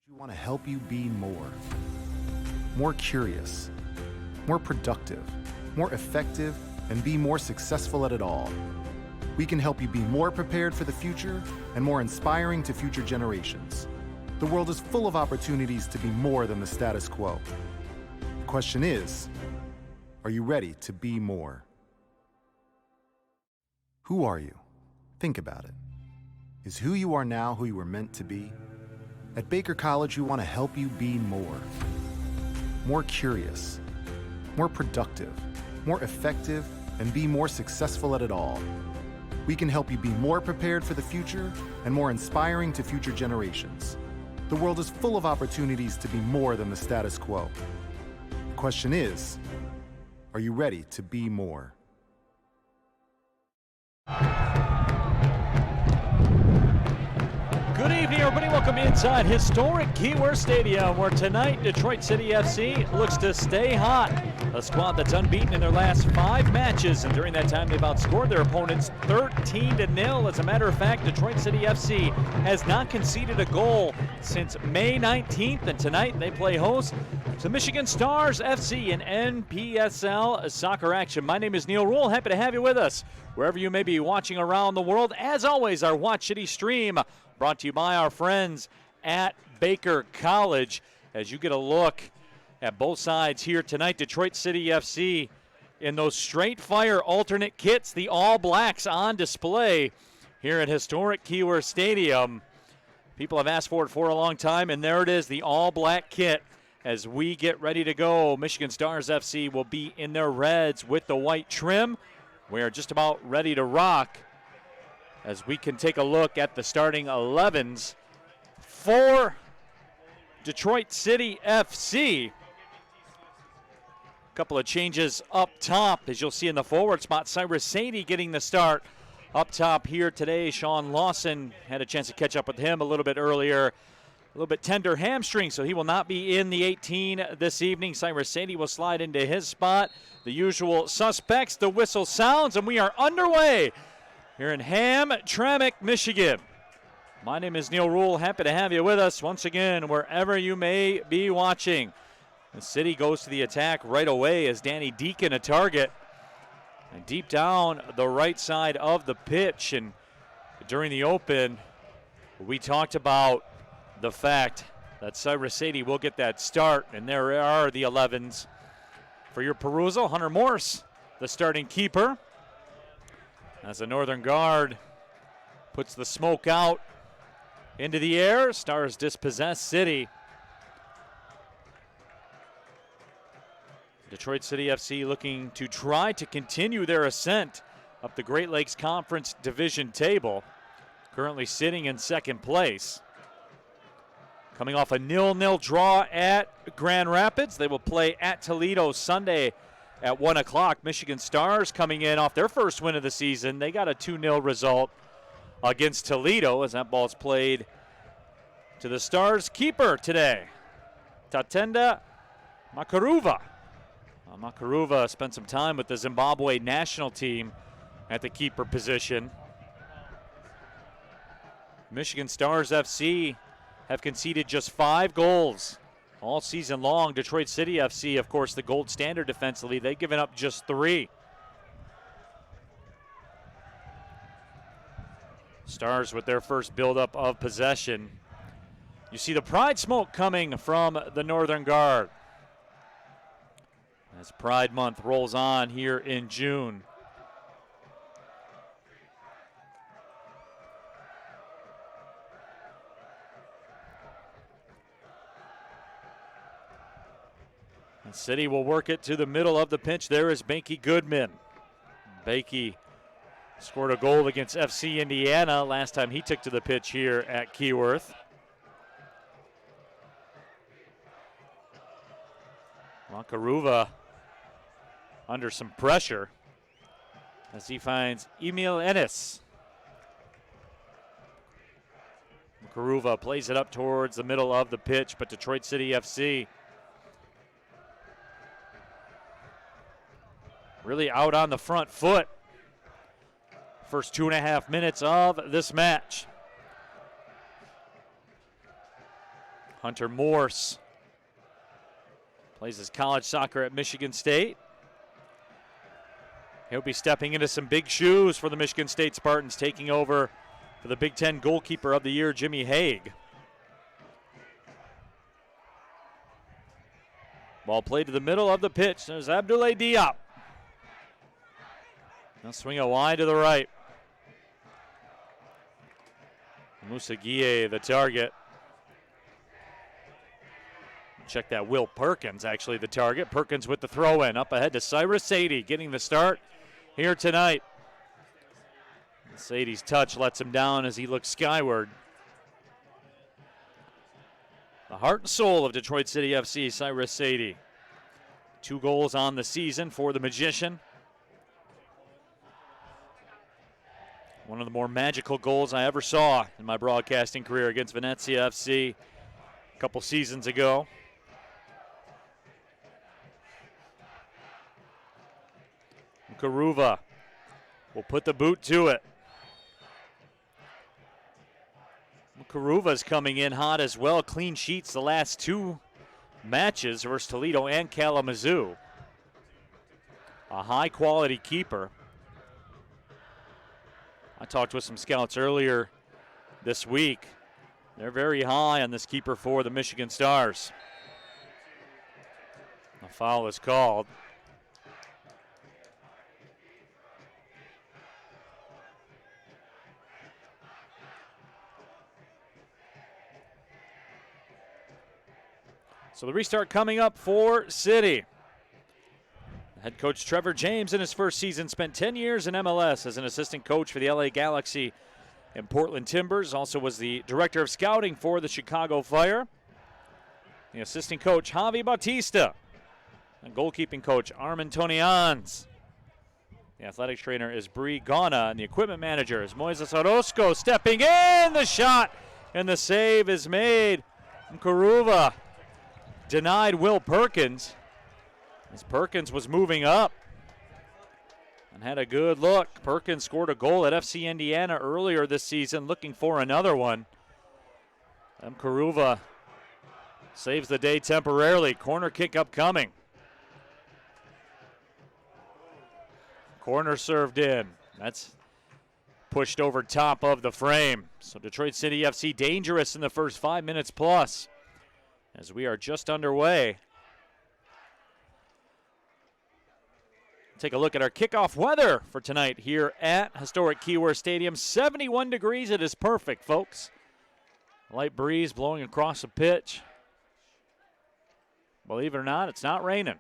We want to help you be more curious, more productive, more effective, and be more successful at it all. We can help you be more prepared for the future and more inspiring to future generations. The world is full of opportunities to be more than the status quo. The question is, are you ready to be more? Who are you? Think about it. Is who you are now who you were meant to be? At Baker College, we want to help you be more curious, more productive, more effective, and be more successful at it all. We can help you be more prepared for the future and more inspiring to future generations. The world is full of opportunities to be more than the status quo. The question is, are you ready to be more? Good evening, everybody. Welcome inside historic Keyworth Stadium, where tonight Detroit City FC looks to stay hot. A squad that's unbeaten in their last 5 matches, and during that time they've outscored their opponents 13-0. As a matter of fact, Detroit City FC has not conceded a goal since May 19th, and tonight they play host to Michigan Stars FC in NPSL soccer action. My name is Neil Rule. Happy to have you with us wherever you may be watching around the world. As always, our Watch City stream brought to you by our friends at Baker College. As you get a look at both sides here tonight, Detroit City FC in those straight fire alternate kits, the All Blacks on display here at historic Keyworth Stadium. People have asked for it for a long time, and there it is, the All Black kit. As we get ready to go, Michigan Stars FC will be in their reds with the white trim. We're just about ready to rock as we can take a look at the starting 11s for Detroit City FC. A couple of changes up top, as you'll see in the forward spot. Cyrus Sadie getting the start up top here today. Sean Lawson had a chance to catch up with him a little bit earlier. A little bit tender hamstring, so he will not be in the 18 this evening. Cyrus Sadie will slide into his spot. The usual suspects, the whistle sounds, and we are underway here in Hamtramck, Michigan. My name is Neil Rule. Happy to have you with us once again, wherever you may be watching. The City goes to the attack right away as Danny Deacon a target. And deep down the right side of the pitch. And during the open, we talked about the fact that Cyrus Sadie will get that start. And there are the 11s for your perusal. Hunter Morse, the starting keeper, as the Northern Guard puts the smoke out into the air. Stars dispossess City. Detroit City FC looking to try to continue their ascent up the Great Lakes Conference Division table. Currently sitting in second place. Coming off a 0-0 draw at Grand Rapids. They will play at Toledo Sunday at 1 o'clock. Michigan Stars coming in off their first win of the season. They got a 2-0 result against Toledo as that ball's played to the Stars keeper today, Tatenda Makaruva. Makaruva spent some time with the Zimbabwe national team at the keeper position. Michigan Stars FC have conceded just 5 goals all season long. Detroit City FC, of course, the gold standard defensively, they've given up just 3. Stars with their first buildup of possession. You see the pride smoke coming from the Northern Guard as Pride Month rolls on here in June. And City will work it to the middle of the pitch. There is Banky Goodman. Banky scored a goal against FC Indiana last time he took to the pitch here at Keyworth. Makaruva under some pressure as he finds Emil Ennis. Makaruva plays it up towards the middle of the pitch, but Detroit City FC really out on the front foot. First 2.5 minutes of this match. Hunter Morse plays his college soccer at Michigan State. He'll be stepping into some big shoes for the Michigan State Spartans, taking over for the Big Ten Goalkeeper of the Year, Jimmy Haig. Ball played to the middle of the pitch. There's Abdoulaye Diop. Now swing it wide to the right. Moussa Gueye, the target. Check that, Will Perkins, actually the target. Perkins with the throw-in. Up ahead to Cyrus Sadie, getting the start here tonight. Sadie's touch lets him down as he looks skyward. The heart and soul of Detroit City FC, Cyrus Sadie. 2 goals on the season for the Magician. One of the more magical goals I ever saw in my broadcasting career against Venezia FC a couple seasons ago. Karuva will put the boot to it. Karuva's coming in hot as well. Clean sheets the last 2 matches versus Toledo and Kalamazoo. A high-quality keeper. I talked with some scouts earlier this week. They're very high on this keeper for the Michigan Stars. A foul is called. So the restart coming up for City. Head coach Trevor James in his first season spent 10 years in MLS as an assistant coach for the LA Galaxy and Portland Timbers. Also was the director of scouting for the Chicago Fire. The assistant coach Javi Bautista. And goalkeeping coach Armin Tonians. The athletics trainer is Bree Gana, and the equipment manager is Moises Orozco stepping in. The shot and the save is made. Karuva denied Will Perkins as Perkins was moving up and had a good look. Perkins scored a goal at FC Indiana earlier this season, looking for another one. Karuva saves the day temporarily. Corner kick upcoming. Corner served in. That's pushed over top of the frame. So Detroit City FC dangerous in the first 5 minutes plus, as we are just underway. Take a look at our kickoff weather for tonight here at historic Keyworth Stadium. 71 degrees, it is perfect, folks. Light breeze blowing across the pitch. Believe it or not, it's not raining.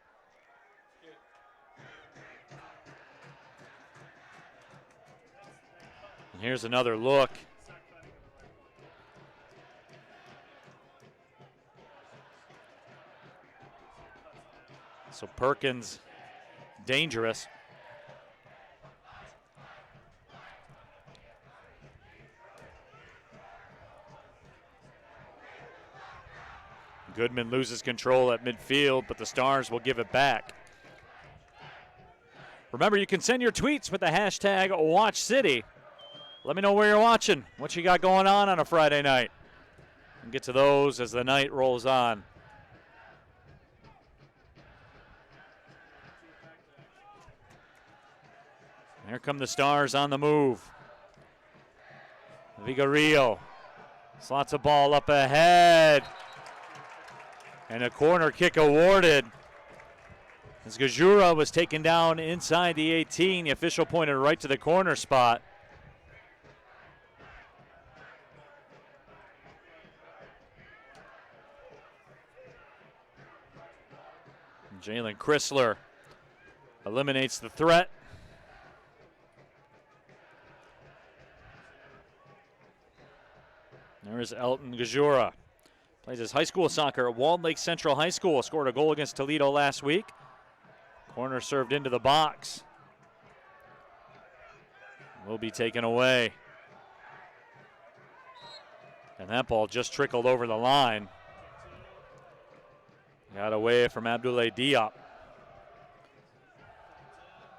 And here's another look. So Perkins, dangerous. Goodman loses control at midfield, but the Stars will give it back. Remember, you can send your tweets with the hashtag WatchCity. Let me know where you're watching, what you got going on a Friday night. And get to those as the night rolls on. Here come the Stars on the move. Vigarillo slots a ball up ahead. And a corner kick awarded. As Gajura was taken down inside the 18, the official pointed right to the corner spot. Jalen Chrysler eliminates the threat. There is Elton Gajura. Plays his high school soccer at Walled Lake Central High School. Scored a goal against Toledo last week. Corner served into the box. Will be taken away. And that ball just trickled over the line. Got away from Abdoulaye Diop.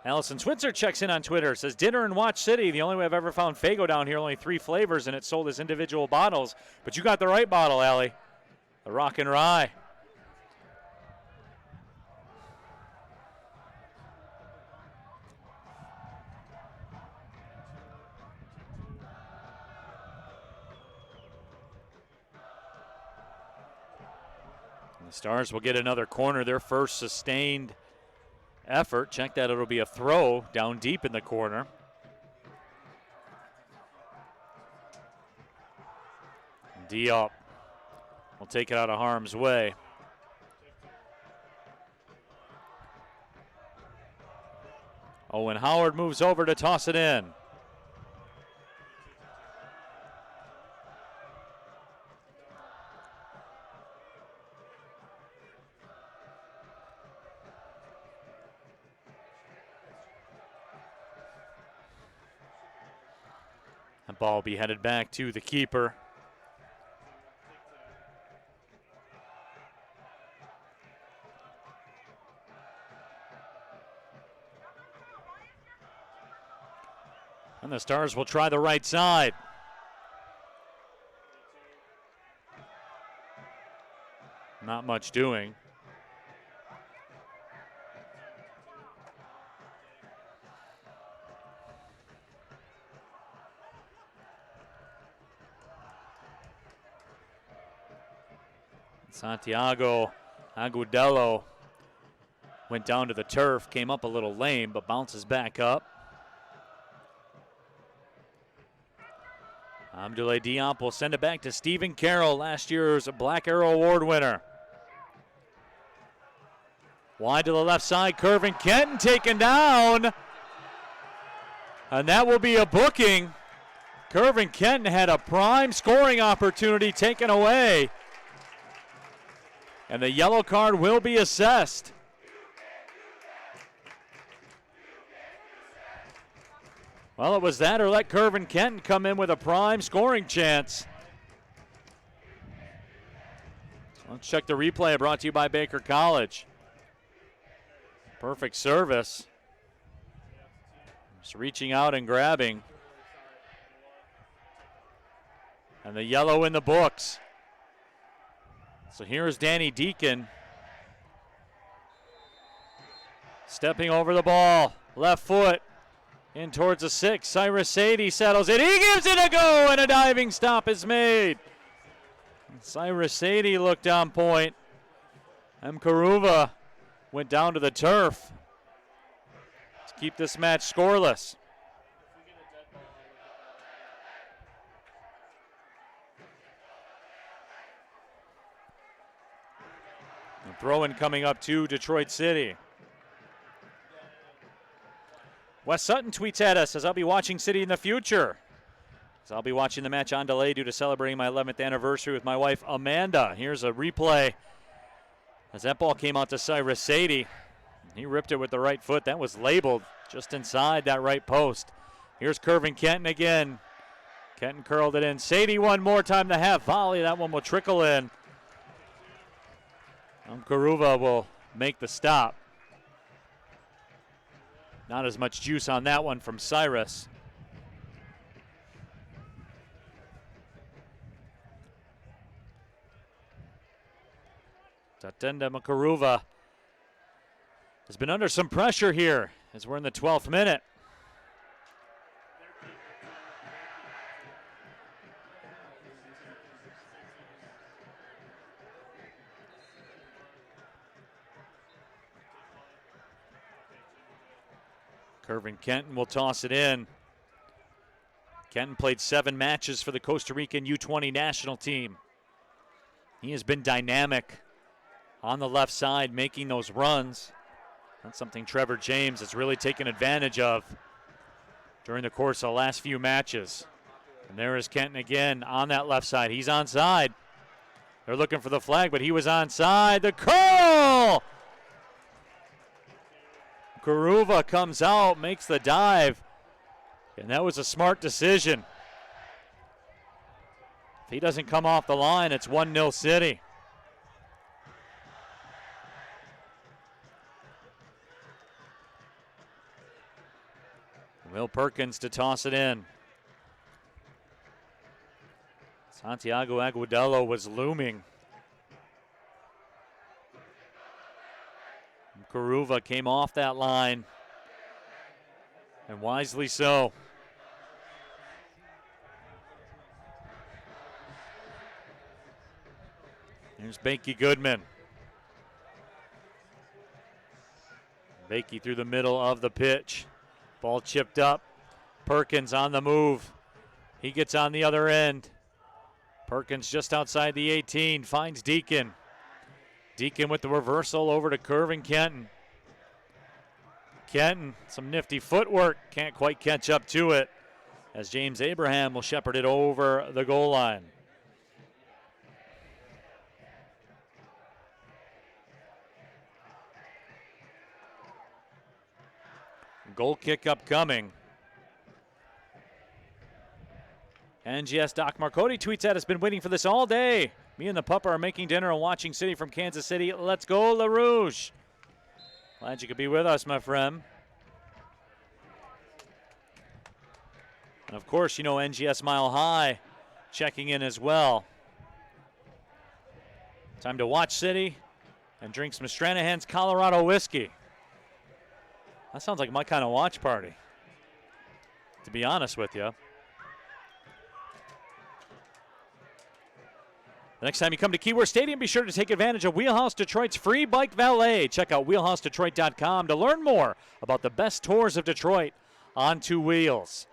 Allison Switzer checks in on Twitter, says, dinner in Watch City. The only way I've ever found Faygo down here, only 3 flavors, and it sold as individual bottles. But you got the right bottle, Allie. the Rock and Rye. The Stars will get another corner, their first sustained effort. Check that, it'll be a throw down deep in the corner. Diop will take it out of harm's way. Owen Howard moves over to toss it in. The ball will be headed back to the keeper. And the Stars will try the right side. Not much doing. Santiago Agudelo went down to the turf, came up a little lame, but bounces back up. Abdoulaye Diop will send it back to Stephen Carroll, last year's Black Arrow Award winner. Wide to the left side, Curvin Kenton taken down. And that will be a booking. Curvin Kenton had a prime scoring opportunity taken away. And the yellow card will be assessed. Well, it was that or let Curvin Kenton come in with a prime scoring chance. Let's check the replay, brought to you by Baker College. Perfect service. Just reaching out and grabbing. And the yellow in the books. So here's Danny Deacon. Stepping over the ball. Left foot. In towards the 6. Cyrus Sadie settles it. He gives it a go, and a diving stop is made. Cyrus Sadie looked on point. Karuva went down to the turf to keep this match scoreless. The throw-in coming up to Detroit City. Wes Sutton tweets at us, says, I'll be watching City in the future. So I'll be watching the match on delay due to celebrating my 11th anniversary with my wife, Amanda. Here's a replay as that ball came out to Cyrus Sadie. He ripped it with the right foot. That was labeled just inside that right post. Here's Curvin Kenton again. Kenton curled it in. Sadie one more time to have volley. That one will trickle in. Karuva will make the stop. Not as much juice on that one from Cyrus. Tatenda Makaruva has been under some pressure here as we're in the 12th minute. Curvin Kenton will toss it in. Kenton played 7 matches for the Costa Rican U20 national team. He has been dynamic on the left side, making those runs. That's something Trevor James has really taken advantage of during the course of the last few matches. And there is Kenton again on that left side. He's onside. They're looking for the flag, but he was onside. The curl! Karuva comes out, makes the dive, and that was a smart decision. If he doesn't come off the line, it's 1-0 City. Will Perkins to toss it in. Santiago Agudelo was looming Karuva came off that line, and wisely so. Here's Bakey Goodman. Bakey through the middle of the pitch. Ball chipped up. Perkins on the move. He gets on the other end. Perkins just outside the 18, finds Deacon. Deacon with the reversal over to Curvin Kenton. Kenton, some nifty footwork, can't quite catch up to it as James Abraham will shepherd it over the goal line. Goal kick upcoming. NGS Doc Marcotti tweets at us, been waiting for this all day. Me and the pup are making dinner and watching City from Kansas City. Let's go, La Rouge. Glad you could be with us, my friend. And of course, you know NGS Mile High checking in as well. Time to watch City and drink some Stranahan's Colorado whiskey. That sounds like my kind of watch party, to be honest with you. The next time you come to Keyworth Stadium, be sure to take advantage of Wheelhouse Detroit's free bike valet. Check out wheelhousedetroit.com to learn more about the best tours of Detroit on two wheels.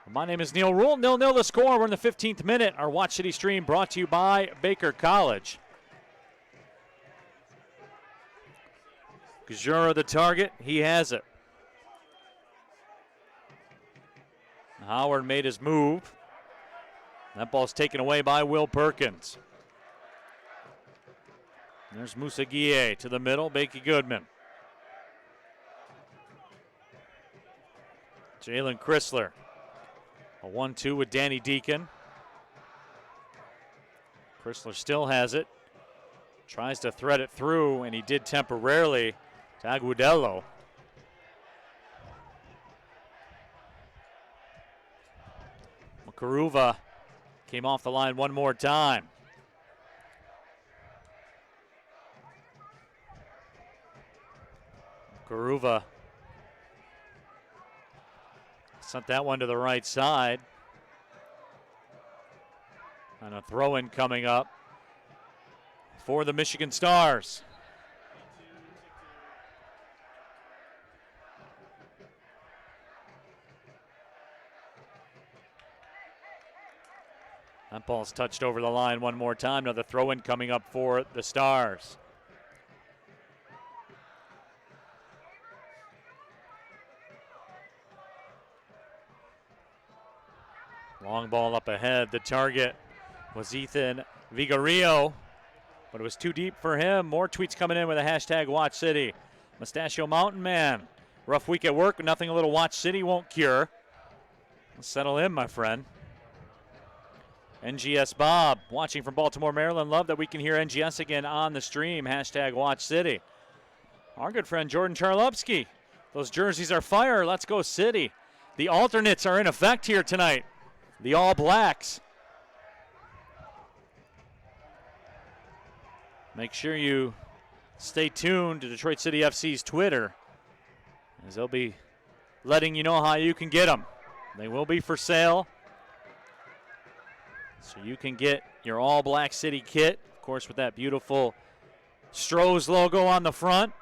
My name is Neil Rule. 0-0 the score. We're in the 15th minute. Our Watch City stream brought to you by Baker College. Gajura the target. He has it. Howard made his move. That ball's taken away by Will Perkins. There's Musagie to the middle, Bakey Goodman. Jalen Chrysler. A 1-2 with Danny Deacon. Chrysler still has it. Tries to thread it through, and he did temporarily to Agudelo. Karuva came off the line one more time. Karuva sent that one to the right side. And a throw-in coming up for the Michigan Stars. That ball's touched over the line one more time. Another throw-in coming up for the Stars. Long ball up ahead. The target was Ethan Vigarillo, but it was too deep for him. More tweets coming in with a hashtag Watch City. Mustachio Mountain Man. Rough week at work, nothing a little Watch City won't cure. Let's settle in, my friend. NGS Bob, watching from Baltimore, Maryland. Love that we can hear NGS again on the stream. Hashtag Watch City. Our good friend Jordan Charlovsky. Those jerseys are fire. Let's go City. The alternates are in effect here tonight. The All Blacks. Make sure you stay tuned to Detroit City FC's Twitter, as they'll be letting you know how you can get them. They will be for sale. So you can get your All Black City kit, of course, with that beautiful Stroh's logo on the front.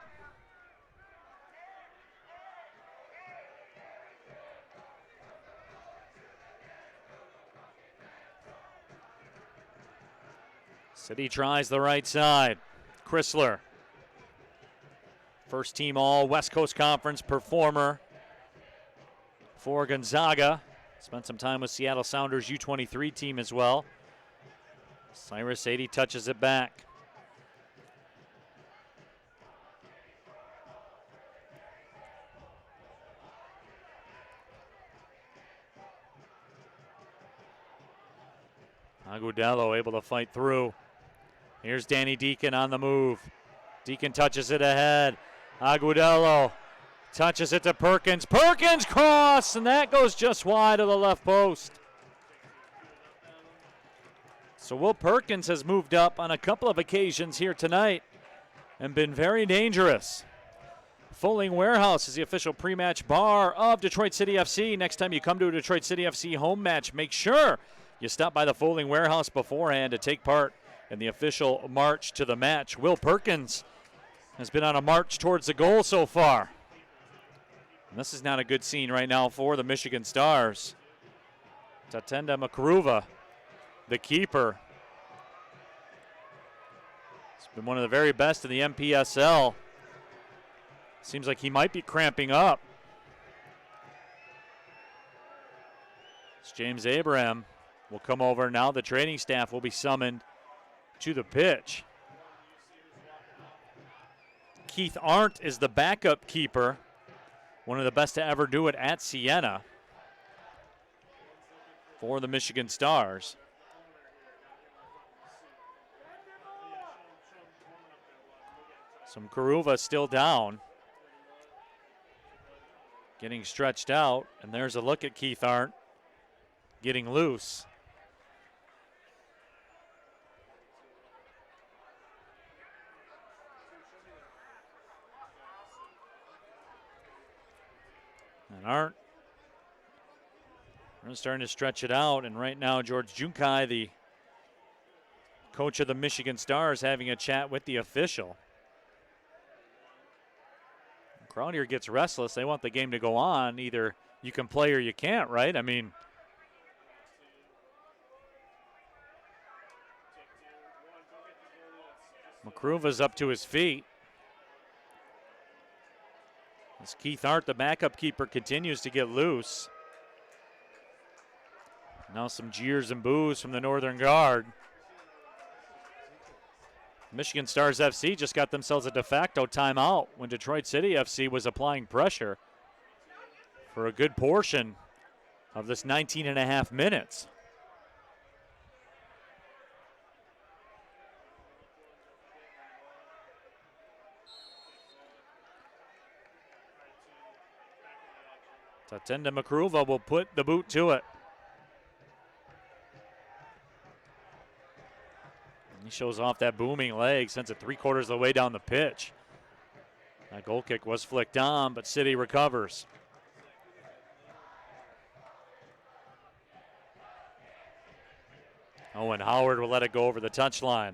City tries the right side. Chrysler, first team All West Coast Conference performer for Gonzaga. Spent some time with Seattle Sounders U23 team as well. Cyrus 80 touches it back. Agudelo able to fight through. Here's Danny Deacon on the move. Deacon touches it ahead. Agudelo touches it to Perkins. Perkins cross, and that goes just wide of the left post. So Will Perkins has moved up on a couple of occasions here tonight and been very dangerous. Fulling Warehouse is the official pre-match bar of Detroit City FC. Next time you come to a Detroit City FC home match, make sure you stop by the Fulling Warehouse beforehand to take part in the official march to the match. Will Perkins has been on a march towards the goal so far. And this is not a good scene right now for the Michigan Stars. Tatenda Makaruva, the keeper. He's been one of the very best in the NPSL. Seems like he might be cramping up. It's James Abraham will come over now. The training staff will be summoned to the pitch. Keith Arndt is the backup keeper, one of the best to ever do it at Siena for the Michigan Stars. Some Karuva still down, getting stretched out, and there's a look at Keith Arndt getting loose. And Arndt starting to stretch it out, and right now George Junkai, the coach of the Michigan Stars, having a chat with the official. The crowd here gets restless. They want the game to go on. Either you can play or you can't, right? I mean, Makruva's up to his feet. As Keith Arndt, the backup keeper, continues to get loose. Now some jeers and boos from the Northern Guard. Michigan Stars FC just got themselves a de facto timeout when Detroit City FC was applying pressure for a good portion of this 19 and a half minutes. Tatenda Makruva will put the boot to it. He shows off that booming leg, sends it 3/4 of the way down the pitch. That goal kick was flicked on, but City recovers. Owen Howard will let it go over the touchline.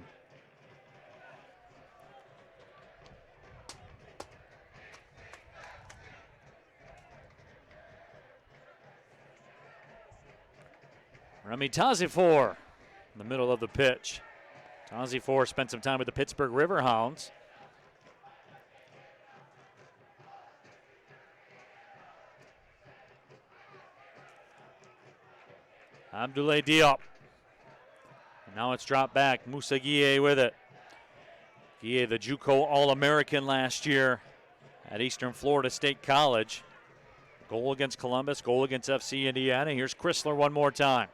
Remy Tazifor in the middle of the pitch. Tazifor spent some time with the Pittsburgh Riverhounds. Abdoulaye Diop. And now it's dropped back. Moussa Guille with it. Guille, the JUCO All-American last year at Eastern Florida State College. Goal against Columbus, goal against FC Indiana. Here's Chrysler one more time.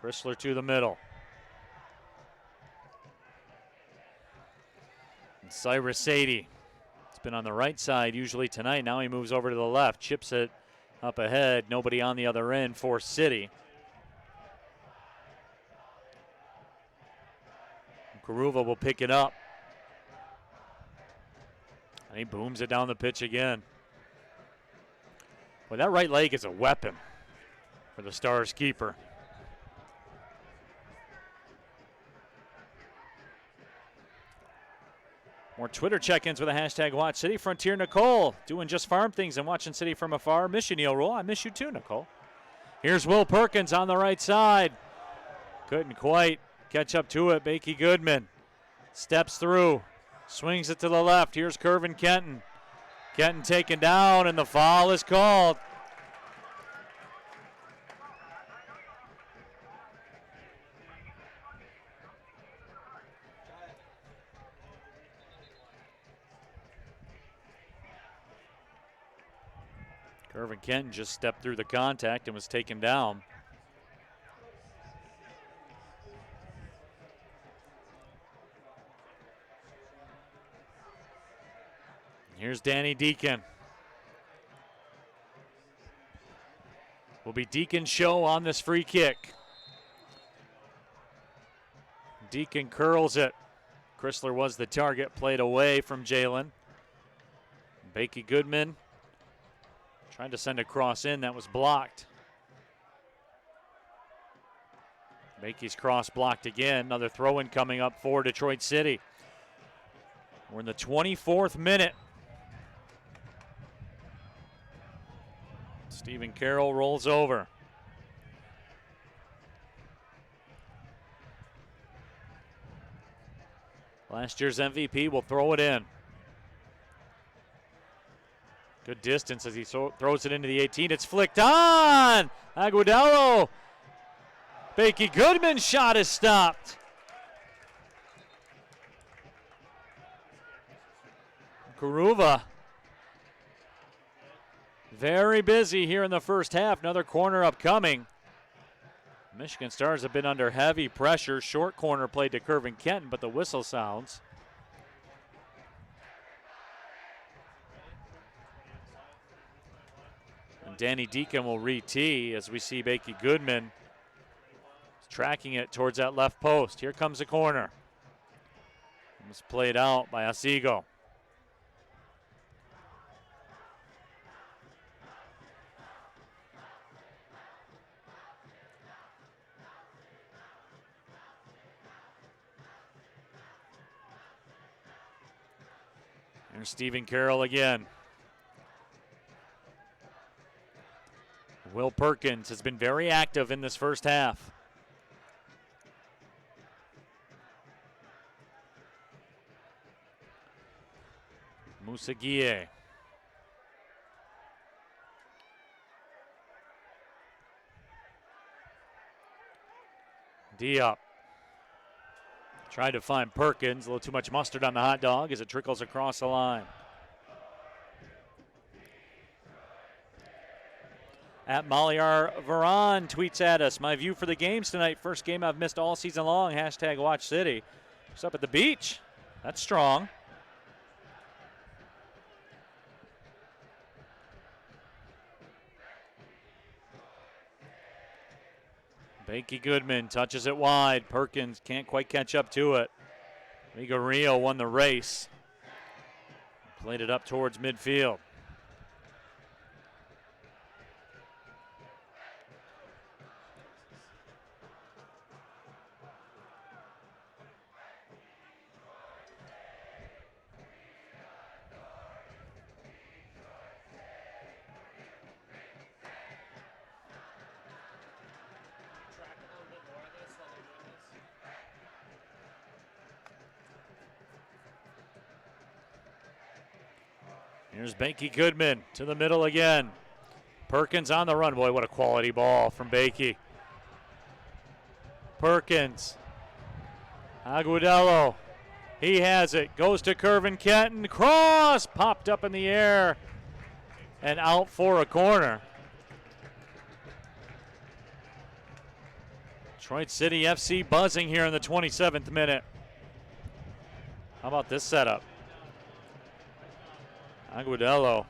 Chrysler to the middle. And Cyrus Sadie. It's been on the right side usually tonight. Now he moves over to the left, chips it up ahead. Nobody on the other end for City. Karuva will pick it up. And he booms it down the pitch again. Well, that right leg is a weapon for the Stars keeper. More Twitter check-ins with the hashtag Watch City. Frontier Nicole doing just farm things and watching City from afar. Miss you, Neil Rule. I miss you too, Nicole. Here's Will Perkins on the right side. Couldn't quite catch up to it. Bakey Goodman steps through, swings it to the left. Here's Kervin Kenton. Kenton taken down, and the foul is called. Kervin Kenton just stepped through the contact and was taken down. Here's Danny Deacon. Will be Deacon's show on this free kick. Deacon curls it. Chrysler was the target, played away from Jalen. Bakey Goodman tried to send a cross in, that was blocked. Bakey's cross blocked again. Another throw-in coming up for Detroit City. We're in the 24th minute. Stephen Carroll rolls over. Last year's MVP will throw it in. Good distance as he throws it into the 18. It's flicked on! Agudelo. Bakey Goodman's shot is stopped. Karuva very busy here in the first half. Another corner upcoming. Michigan Stars have been under heavy pressure. Short corner played to Curvin Kenton, but the whistle sounds. And Danny Deacon will re-tee as we see Bakey Goodman tracking it towards that left post. Here comes the corner. It was played out by Asigo. There's Stephen Carroll again. Will Perkins has been very active in this first half. Musagie. Diop. Tried to find Perkins. A little too much mustard on the hot dog as it trickles across the line. At Maliar Varan tweets at us, my view for the games tonight, first game I've missed all season long, hashtag Watch City. Just up at the beach. That's strong. Bakey Goodman touches it wide. Perkins can't quite catch up to it. Vigarillo won the race. Played it up towards midfield. Here's Bakey Goodman to the middle again. Perkins on the run. Boy, what a quality ball from Bakey. Perkins. Agudelo. He has it. Goes to Curvin Kenton. Cross popped up in the air and out for a corner. Detroit City FC buzzing here in the 27th minute. How about this setup? Agudelo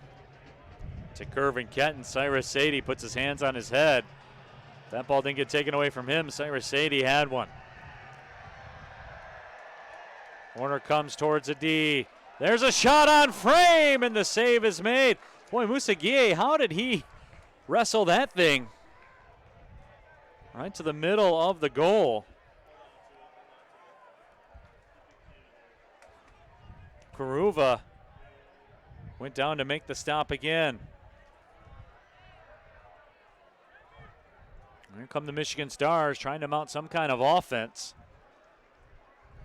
to Curvin Kenton. Cyrus Sadie puts his hands on his head. That ball didn't get taken away from him. Cyrus Sadie had one. Corner comes towards a D. There's a shot on frame, and the save is made. Boy, Musagie, how did he wrestle that thing right to the middle of the goal? Karuva went down to make the stop again. Here come the Michigan Stars trying to mount some kind of offense.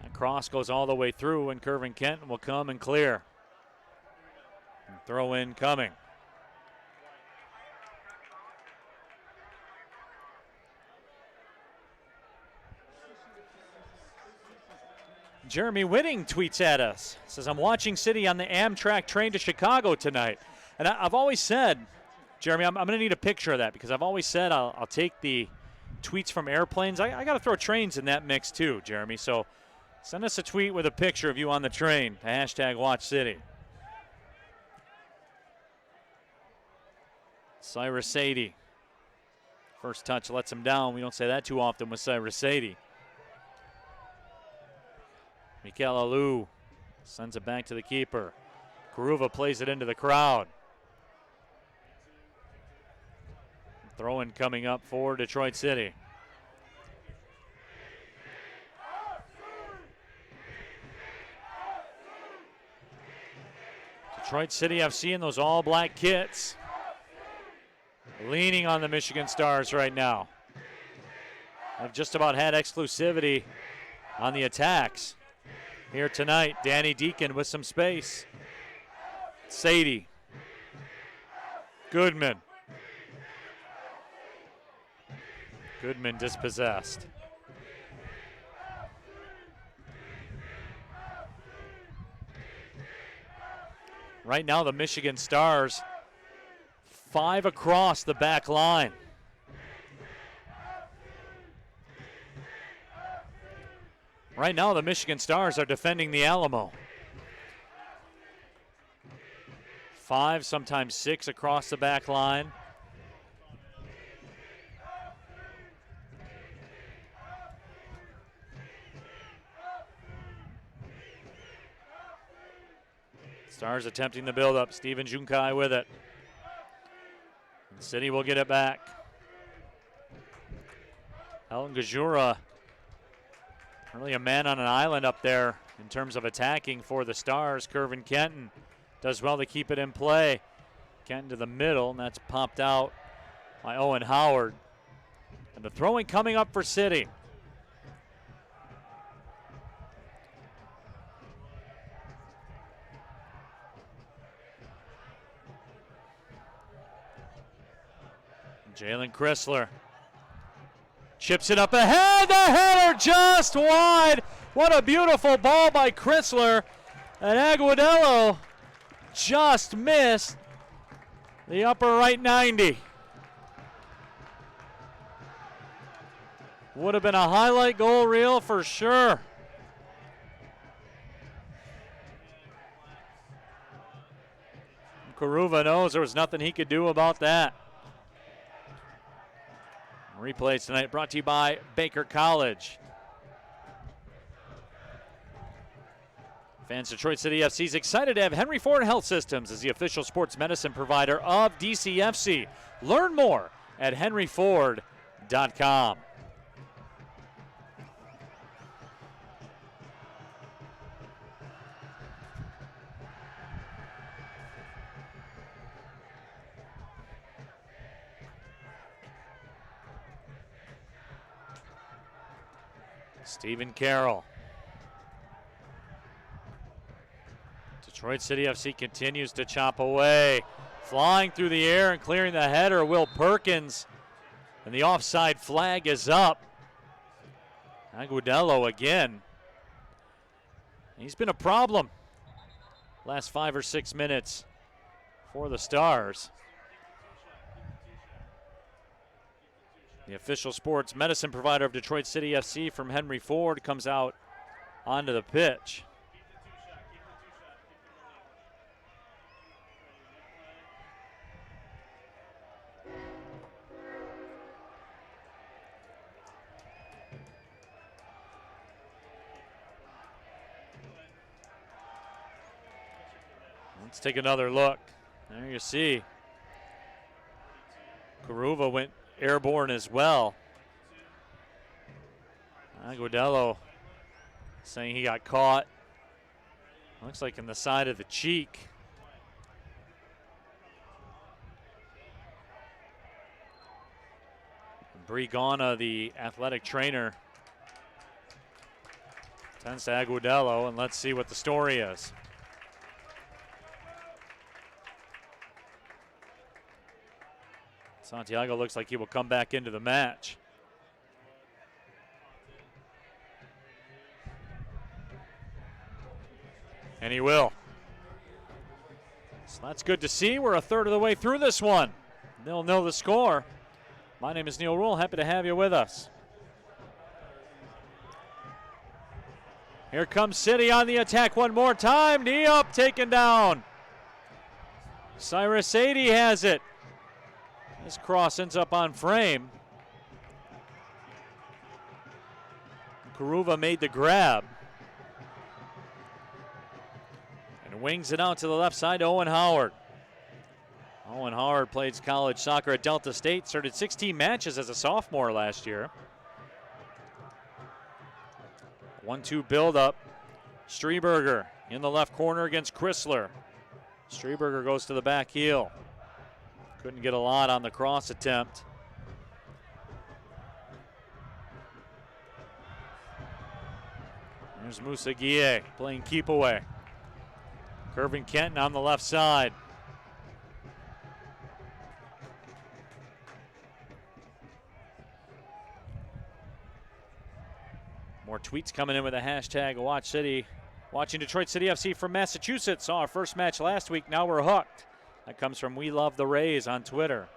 That cross goes all the way through, and Curvin Kenton will come and clear. And throw in coming. Jeremy Whitting tweets at us. Says, I'm watching City on the Amtrak train to Chicago tonight. And I've always said, Jeremy, I'm going to need a picture of that because I've always said I'll take the tweets from airplanes. I got to throw trains in that mix too, Jeremy. So send us a tweet with a picture of you on the train to hashtag Watch City. Cyrus Sadie. First touch lets him down. We don't say that too often with Cyrus Sadie. Mikel Alou sends it back to the keeper. Karuva plays it into the crowd. Throw-in coming up for Detroit City. Detroit City FC in those all-black kits, leaning on the Michigan Stars right now. Have just about had exclusivity on the attacks here tonight. Danny Deacon with some space. Sadie. Goodman. Goodman dispossessed. Right now, the Michigan Stars, 5 across the back line. Right now, the Michigan Stars are defending the Alamo. 5, sometimes 6 across the back line. Stars attempting the build-up. Steven Junkai with it. And City will get it back. Elton Gajura, really a man on an island up there in terms of attacking for the Stars. Kervin Kenton does well to keep it in play. Kenton to the middle, and that's popped out by Owen Howard. And the throwing coming up for City. Jalen Chrysler chips it up ahead. The header just wide. What a beautiful ball by Chrysler. And Aguadello just missed the upper right 90. Would have been a highlight goal reel for sure. Karuva knows there was nothing he could do about that. Replays tonight brought to you by Baker College. Fans, Detroit City FC is excited to have Henry Ford Health Systems as the official sports medicine provider of DCFC. Learn more at henryford.com. Stephen Carroll. Detroit City FC continues to chop away. Flying through the air and clearing the header, Will Perkins. And the offside flag is up. Aguadello again. He's been a problem last 5 or 6 minutes for the Stars. The official sports medicine provider of Detroit City FC from Henry Ford comes out onto the pitch. Let's take another look. There you see. Karuva went airborne as well. Aguadello saying he got caught. Looks like in the side of the cheek. Brigana, the athletic trainer, tends to Aguadello, and let's see what the story is. Santiago looks like he will come back into the match. And he will. So that's good to see. We're a third of the way through this one. They'll know the score. My name is Neil Rule. Happy to have you with us. Here comes City on the attack one more time. Knee up, taken down. Cyrus Sadie has it. This cross ends up on frame. Karuva made the grab. And wings it out to the left side to Owen Howard. Owen Howard played college soccer at Delta State, started 16 matches as a sophomore last year. 1-2 build-up. Streberger in the left corner against Chrysler. Streberger goes to the back heel. Couldn't get a lot on the cross attempt. There's Musa Guille playing keep away. Curvin Kenton on the left side. More tweets coming in with the hashtag Watch City. Watching Detroit City FC from Massachusetts. Saw our first match last week. Now we're hooked. That comes from We Love the Rays on Twitter.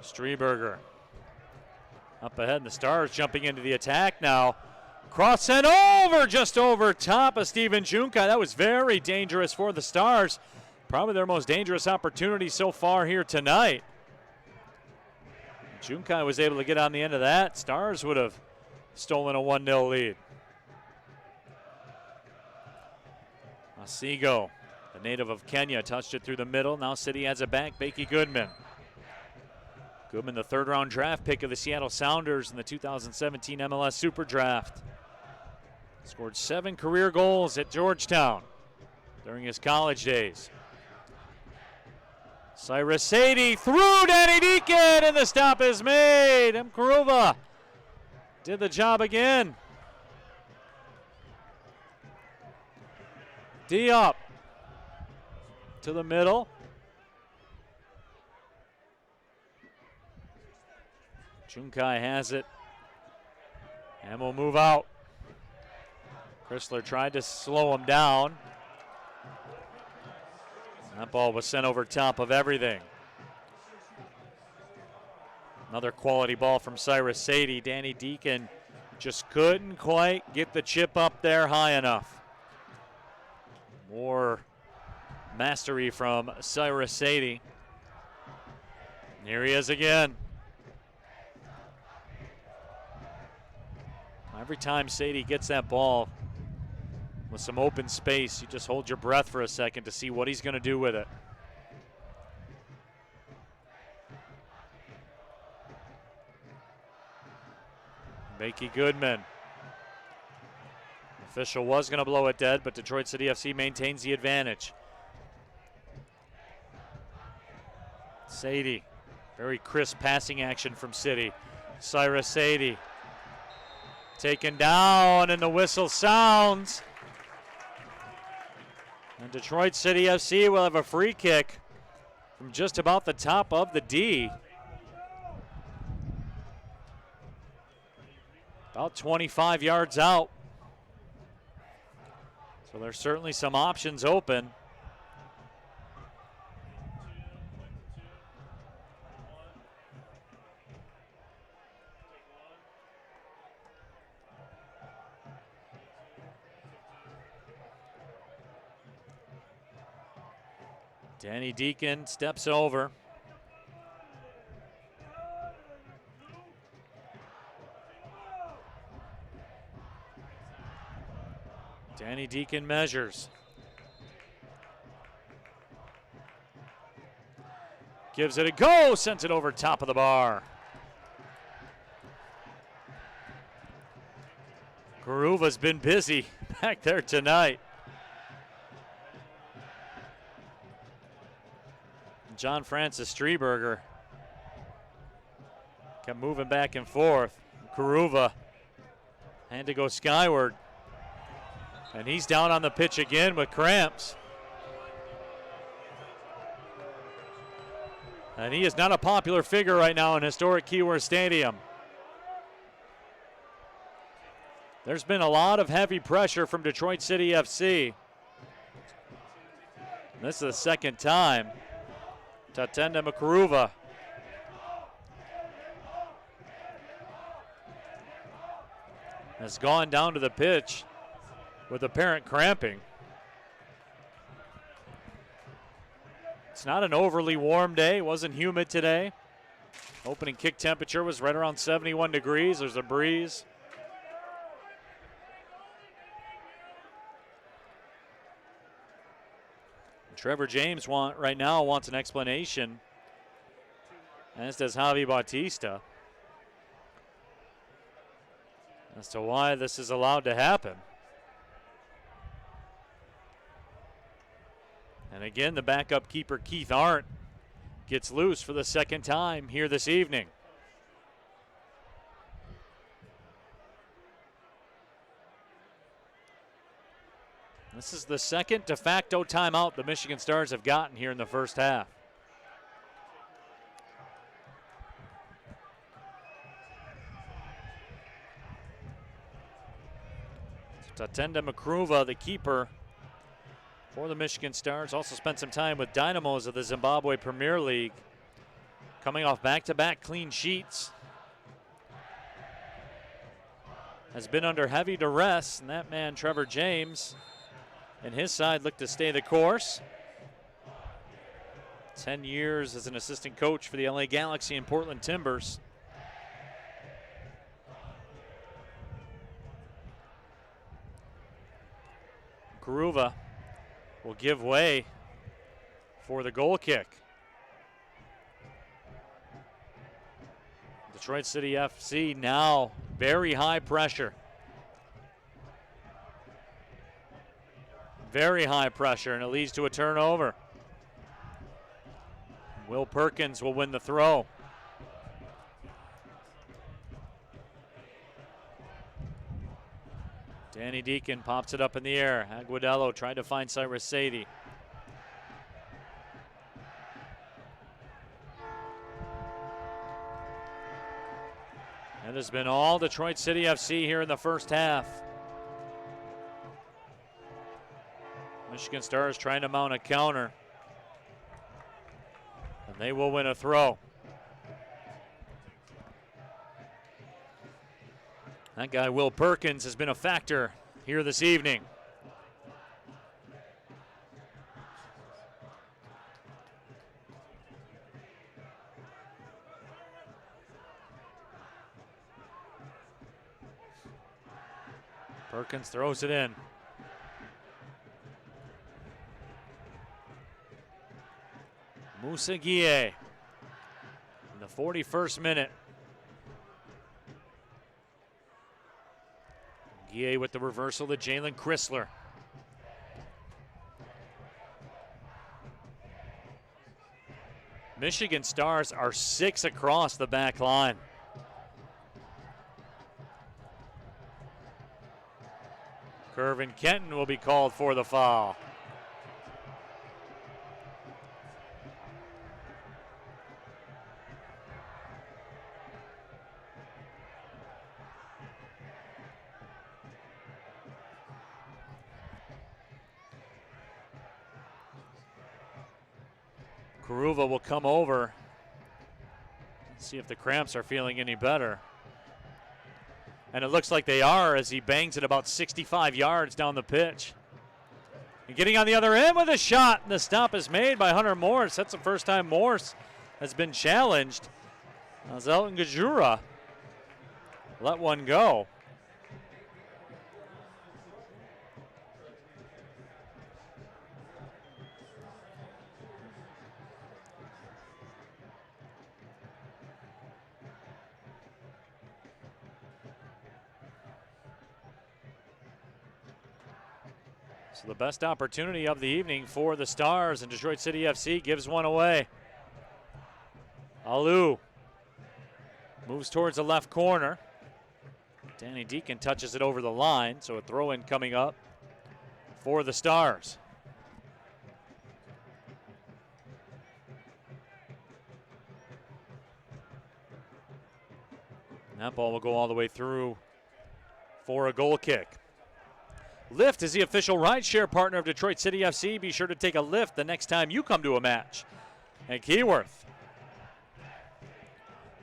Streberger up ahead, and the Stars jumping into the attack now. Cross sent over, just over top of Steven Junkai. That was very dangerous for the Stars. Probably their most dangerous opportunity so far here tonight. Junkai was able to get on the end of that. Stars would have stolen a 1-0 lead. Asigo, the native of Kenya, touched it through the middle. Now City has it back. Bakey Goodman. Goodman, the third-round draft pick of the Seattle Sounders in the 2017 MLS Super Draft. Scored 7 career goals at Georgetown during his college days. Cyrus Sadie through Danny Deacon, and the stop is made. Mkuruva did the job again. Diop to the middle. Junkai has it and will move out. Chrysler tried to slow him down. That ball was sent over top of everything. Another quality ball from Cyrus Sadie. Danny Deacon just couldn't quite get the chip up there high enough. More mastery from Cyrus Sadie. Here he is again. Every time Sadie gets that ball with some open space, you just hold your breath for a second to see what he's going to do with it. Bakey Goodman. The official was going to blow it dead, but Detroit City FC maintains the advantage. Sadie, very crisp passing action from City. Cyrus Sadie. Taken down, and the whistle sounds. And Detroit City FC will have a free kick from just about the top of the D. About 25 yards out. So there's certainly some options open. Danny Deacon steps over. Danny Deacon measures. Gives it a go, sends it over top of the bar. Garuva's been busy back there tonight. John Francis Streberger kept moving back and forth. Garuva had to go skyward. And he's down on the pitch again with cramps. And he is not a popular figure right now in historic Keyworth Stadium. There's been a lot of heavy pressure from Detroit City FC. This is the second time. Tatenda Mkuruva has gone down to the pitch with apparent cramping. It's not an overly warm day. It wasn't humid today. Opening kick temperature was right around 71 degrees. There's a breeze. Trevor James right now wants an explanation, as does Javi Bautista, as to why this is allowed to happen. And again, the backup keeper, Keith Arndt, gets loose for the second time here this evening. This is the second de facto timeout the Michigan Stars have gotten here in the first half. Tatenda Makruva, the keeper for the Michigan Stars, also spent some time with Dynamos of the Zimbabwe Premier League, coming off back-to-back clean sheets. Has been under heavy duress, and that man, Trevor James, and his side look to stay the course. 10 years as an assistant coach for the LA Galaxy and Portland Timbers. Karuva will give way for the goal kick. Detroit City FC now very high pressure. Very high pressure, and it leads to a turnover. Will Perkins will win the throw. Danny Deacon pops it up in the air. Aguadello tried to find Cyrus Sadie. It has been all Detroit City FC here in the first half. Michigan Stars trying to mount a counter, and they will win a throw. That guy, Will Perkins, has been a factor here this evening. Perkins throws it in. Musa Guille in the 41st minute. Guille with the reversal to Jalen Chrysler. Michigan Stars are 6 across the back line. Kervin Kenton will be called for the foul. Karuva will come over. See if the cramps are feeling any better. And it looks like they are, as he bangs it about 65 yards down the pitch. And getting on the other end with a shot, and the stop is made by Hunter Morse. That's the first time Morse has been challenged. Zelton Gajura let one go. So the best opportunity of the evening for the Stars, and Detroit City FC gives one away. Alou moves towards the left corner. Danny Deacon touches it over the line, so a throw-in coming up for the Stars. And that ball will go all the way through for a goal kick. Lyft is the official rideshare partner of Detroit City FC. Be sure to take a Lyft the next time you come to a match at Keyworth.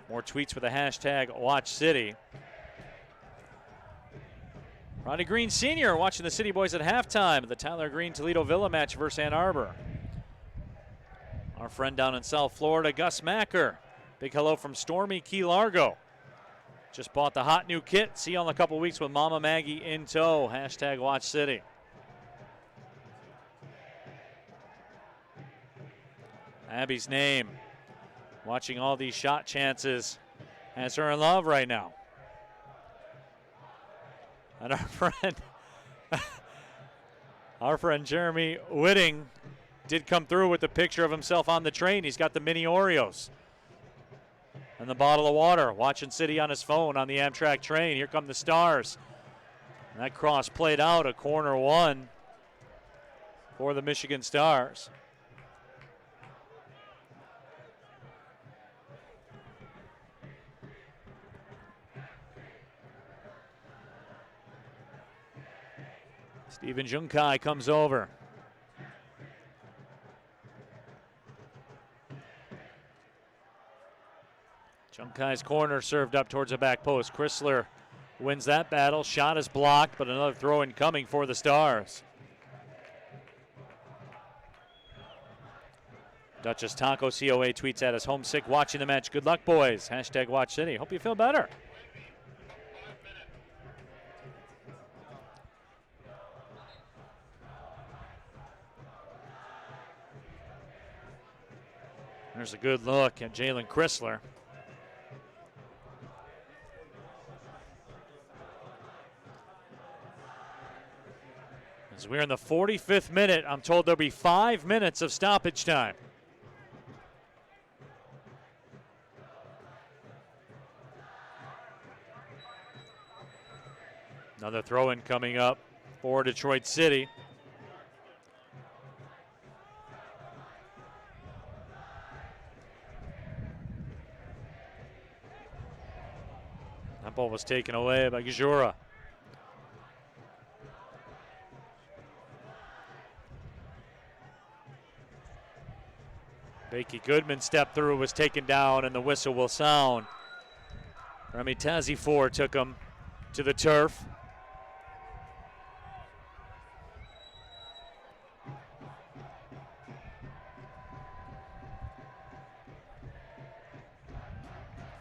More tweets with the hashtag WatchCity. Ronnie Green Sr. watching the City Boys at halftime of the Tyler Green Toledo Villa match versus Ann Arbor. Our friend down in South Florida, Gus Macker. Big hello from Stormy Key Largo. Just bought the hot new kit. See you in a couple weeks with Mama Maggie in tow. Hashtag Watch City. Abby's name, watching all these shot chances, has her in love right now. And our friend Jeremy Whitting did come through with the picture of himself on the train. He's got the mini Oreos and the bottle of water, watching City on his phone on the Amtrak train. Here come the Stars. And that cross played out, a corner one for the Michigan Stars. Steven Junkai comes over. Junkai's corner served up towards the back post. Chrysler wins that battle. Shot is blocked, but another throw in coming for the Stars. Duchess Taco COA tweets at us, homesick watching the match. Good luck, boys. Hashtag Watch City. Hope you feel better. There's a good look at Jalen Chrysler. As we're in the 45th minute, I'm told there'll be 5 minutes of stoppage time. Another throw-in coming up for Detroit City. That ball was taken away by Gajura. Bakey Goodman stepped through, was taken down, and the whistle will sound. Remy Tazifor took him to the turf.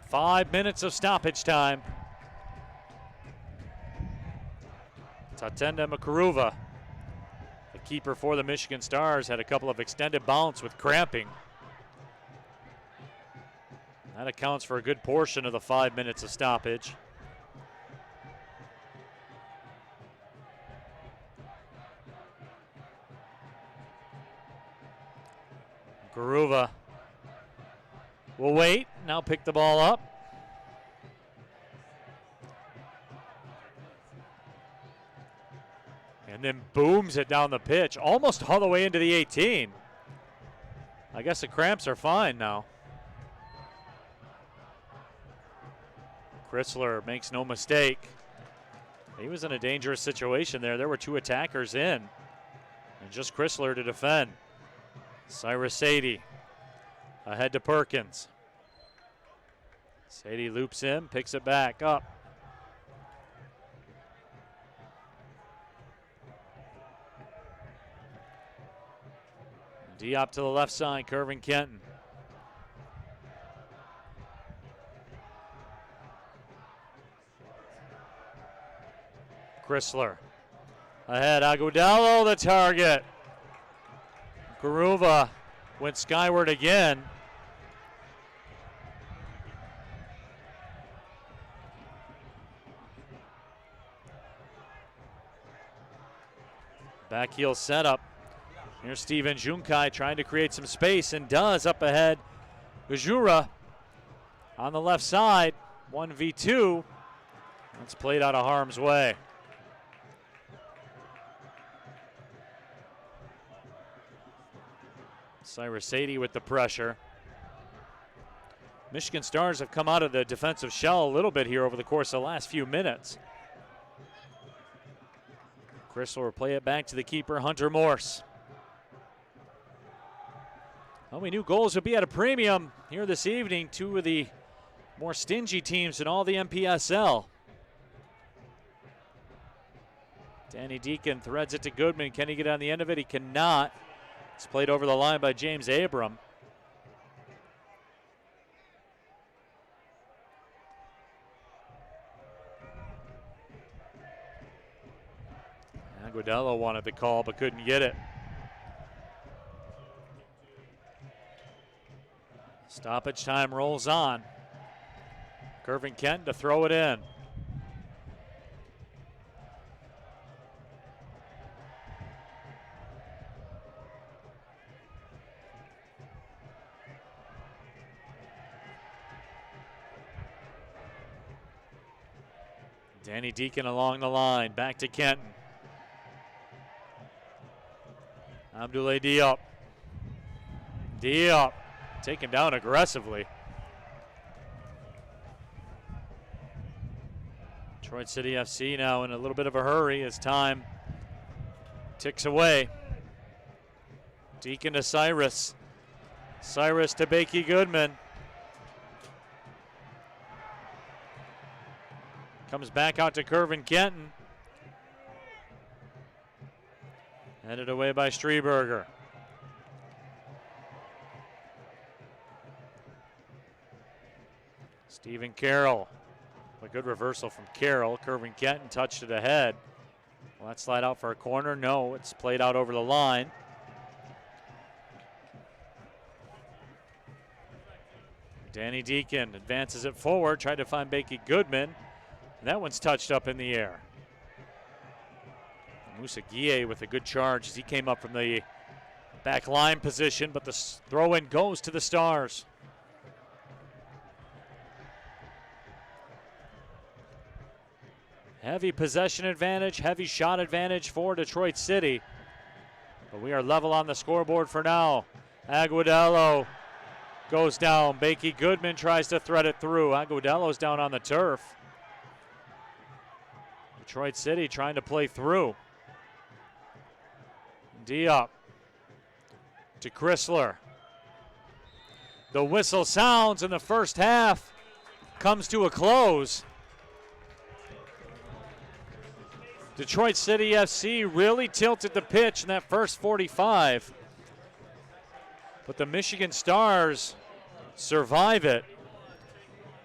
Five minutes of stoppage time. Tatenda Makaruva, the keeper for the Michigan Stars, had a couple of extended bouts with cramping. That accounts for a good portion of the 5 minutes of stoppage. Garuva will wait, now pick the ball up. And then booms it down the pitch, almost all the way into the 18. I guess the cramps are fine now. Chrysler makes no mistake. He was in a dangerous situation there. There were two attackers in, and just Chrysler to defend. Cyrus Sadie ahead to Perkins. Sadie loops in, picks it back up. Diop to the left side, curving Kenton. Chrysler ahead, Agudelo the target. Garuva went skyward again. Back heel setup. Here's Steven Junkai trying to create some space and does up ahead. Gajura on the left side, 1v2. That's played out of harm's way. Cyrus Sadie with the pressure. Michigan Stars have come out of the defensive shell a little bit here over the course of the last few minutes. Chrysler will play it back to the keeper, Hunter Morse. Well, we knew goals would be at a premium here this evening. Two of the more stingy teams in all the NPSL. Danny Deacon threads it to Goodman. Can he get on the end of it? He cannot. It's played over the line by James Abram. Agudello wanted the call but couldn't get it. Stoppage time rolls on. Curvin Kent to throw it in. Danny Deacon along the line, back to Kenton. Abdoulaye Diop. Diop taken down aggressively. Detroit City FC now in a little bit of a hurry as time ticks away. Deacon to Cyrus. Cyrus to Bakey Goodman. Comes back out to Curvin Kenton. Headed away by Streberger. Stephen Carroll. A good reversal from Carroll. Curvin Kenton touched it ahead. Will that slide out for a corner? No, it's played out over the line. Danny Deacon advances it forward, tried to find Bakey Goodman. And that one's touched up in the air. Musa Guille with a good charge as he came up from the back line position, but the throw-in goes to the Stars. Heavy possession advantage, heavy shot advantage for Detroit City. But we are level on the scoreboard for now. Agudello goes down. Bakey Goodman tries to thread it through. Agudello's down on the turf. Detroit City trying to play through. Diop to Chrysler. The whistle sounds and the first half comes to a close. Detroit City FC really tilted the pitch in that first 45. But the Michigan Stars survive it.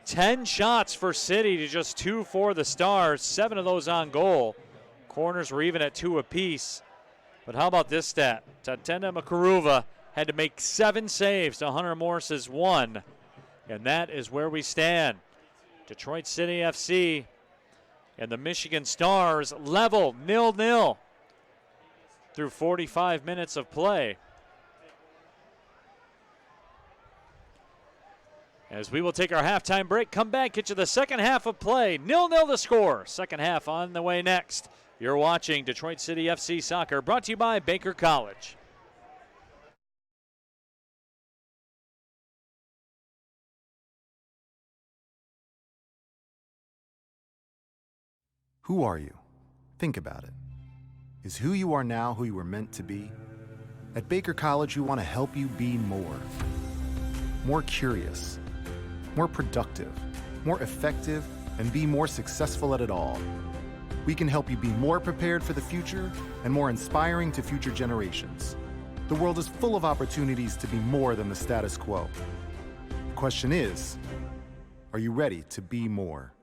10 shots for City to just 2 for the Stars, 7 of those on goal. Corners were even at 2 apiece. But how about this stat? Tatenda Makaruva had to make 7 saves to Hunter Morse's 1. And that is where we stand. Detroit City FC and the Michigan Stars level 0-0 through 45 minutes of play. As we will take our halftime break, come back, get you the second half of play. 0-0 the score. Second half on the way next. You're watching Detroit City FC Soccer, brought to you by Baker College. Who are you? Think about it. Is who you are now who you were meant to be? At Baker College, we want to help you be more. More curious, more productive, more effective, and be more successful at it all. We can help you be more prepared for the future and more inspiring to future generations. The world is full of opportunities to be more than the status quo. The question is, are you ready to be more?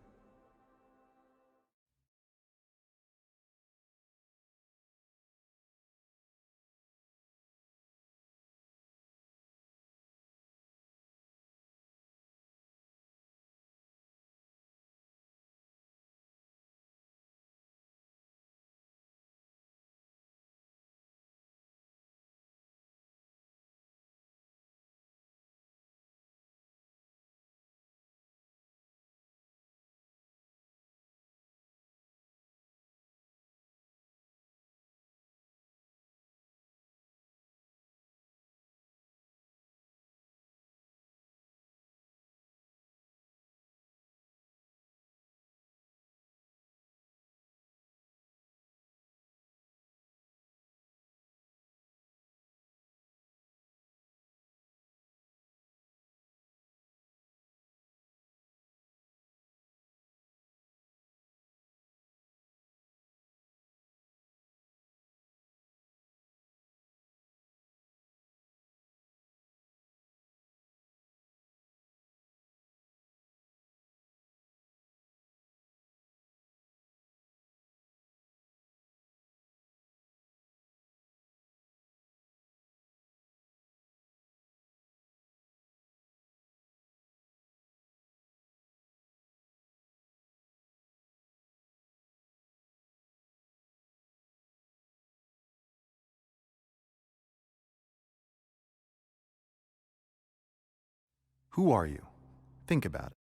Who are you? Think about it.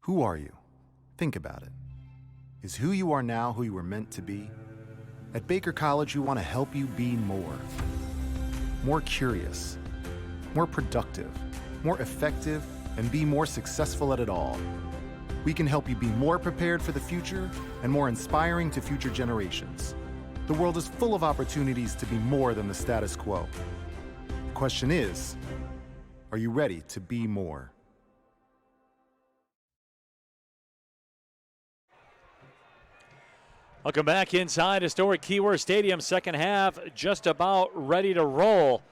Who are you? Think about it. Is who you are now who you were meant to be? At Baker College, we want to help you be more. More curious, more productive, more effective, and be more successful at it all. We can help you be more prepared for the future and more inspiring to future generations. The world is full of opportunities to be more than the status quo. The question is, are you ready to be more? Welcome back inside historic Keyworth Stadium. Second half just about ready to roll.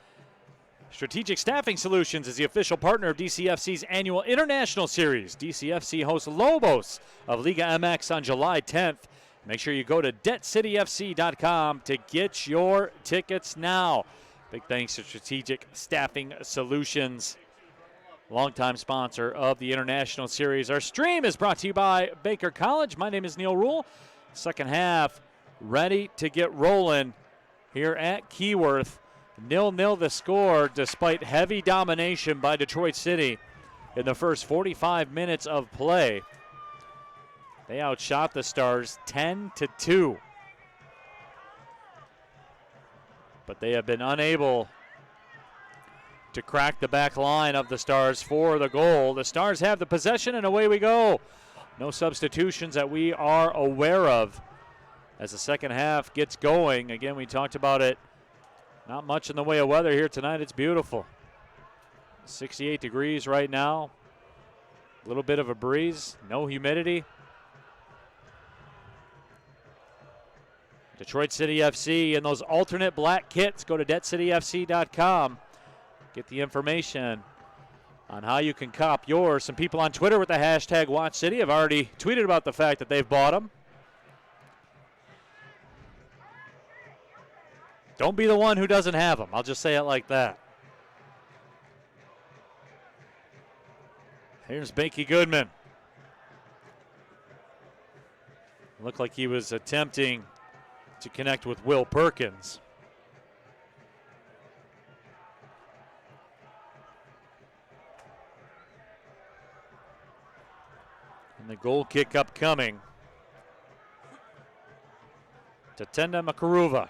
Strategic Staffing Solutions is the official partner of DCFC's annual International Series. DCFC hosts Lobos of Liga MX on July 10th. Make sure you go to debtcityfc.com to get your tickets now. Big thanks to Strategic Staffing Solutions, longtime sponsor of the International Series. Our stream is brought to you by Baker College. My name is Neil Rule. Second half ready to get rolling here at Keyworth. 0-0 the score despite heavy domination by Detroit City in the first 45 minutes of play. They outshot the Stars 10-2. But they have been unable to crack the back line of the Stars for the goal. The Stars have the possession and away we go. No substitutions that we are aware of as the second half gets going. Again, we talked about it. Not much in the way of weather here tonight. It's beautiful. 68 degrees right now. A little bit of a breeze. No humidity. Detroit City FC and those alternate black kits. Go to debtcityfc.com. Get the information on how you can cop yours. Some people on Twitter with the hashtag WatchCity have already tweeted about the fact that they've bought them. Don't be the one who doesn't have them. I'll just say it like that. Here's Bakey Goodman. Looked like he was attempting to connect with Will Perkins. And the goal kick upcoming to Tenda Makaruva.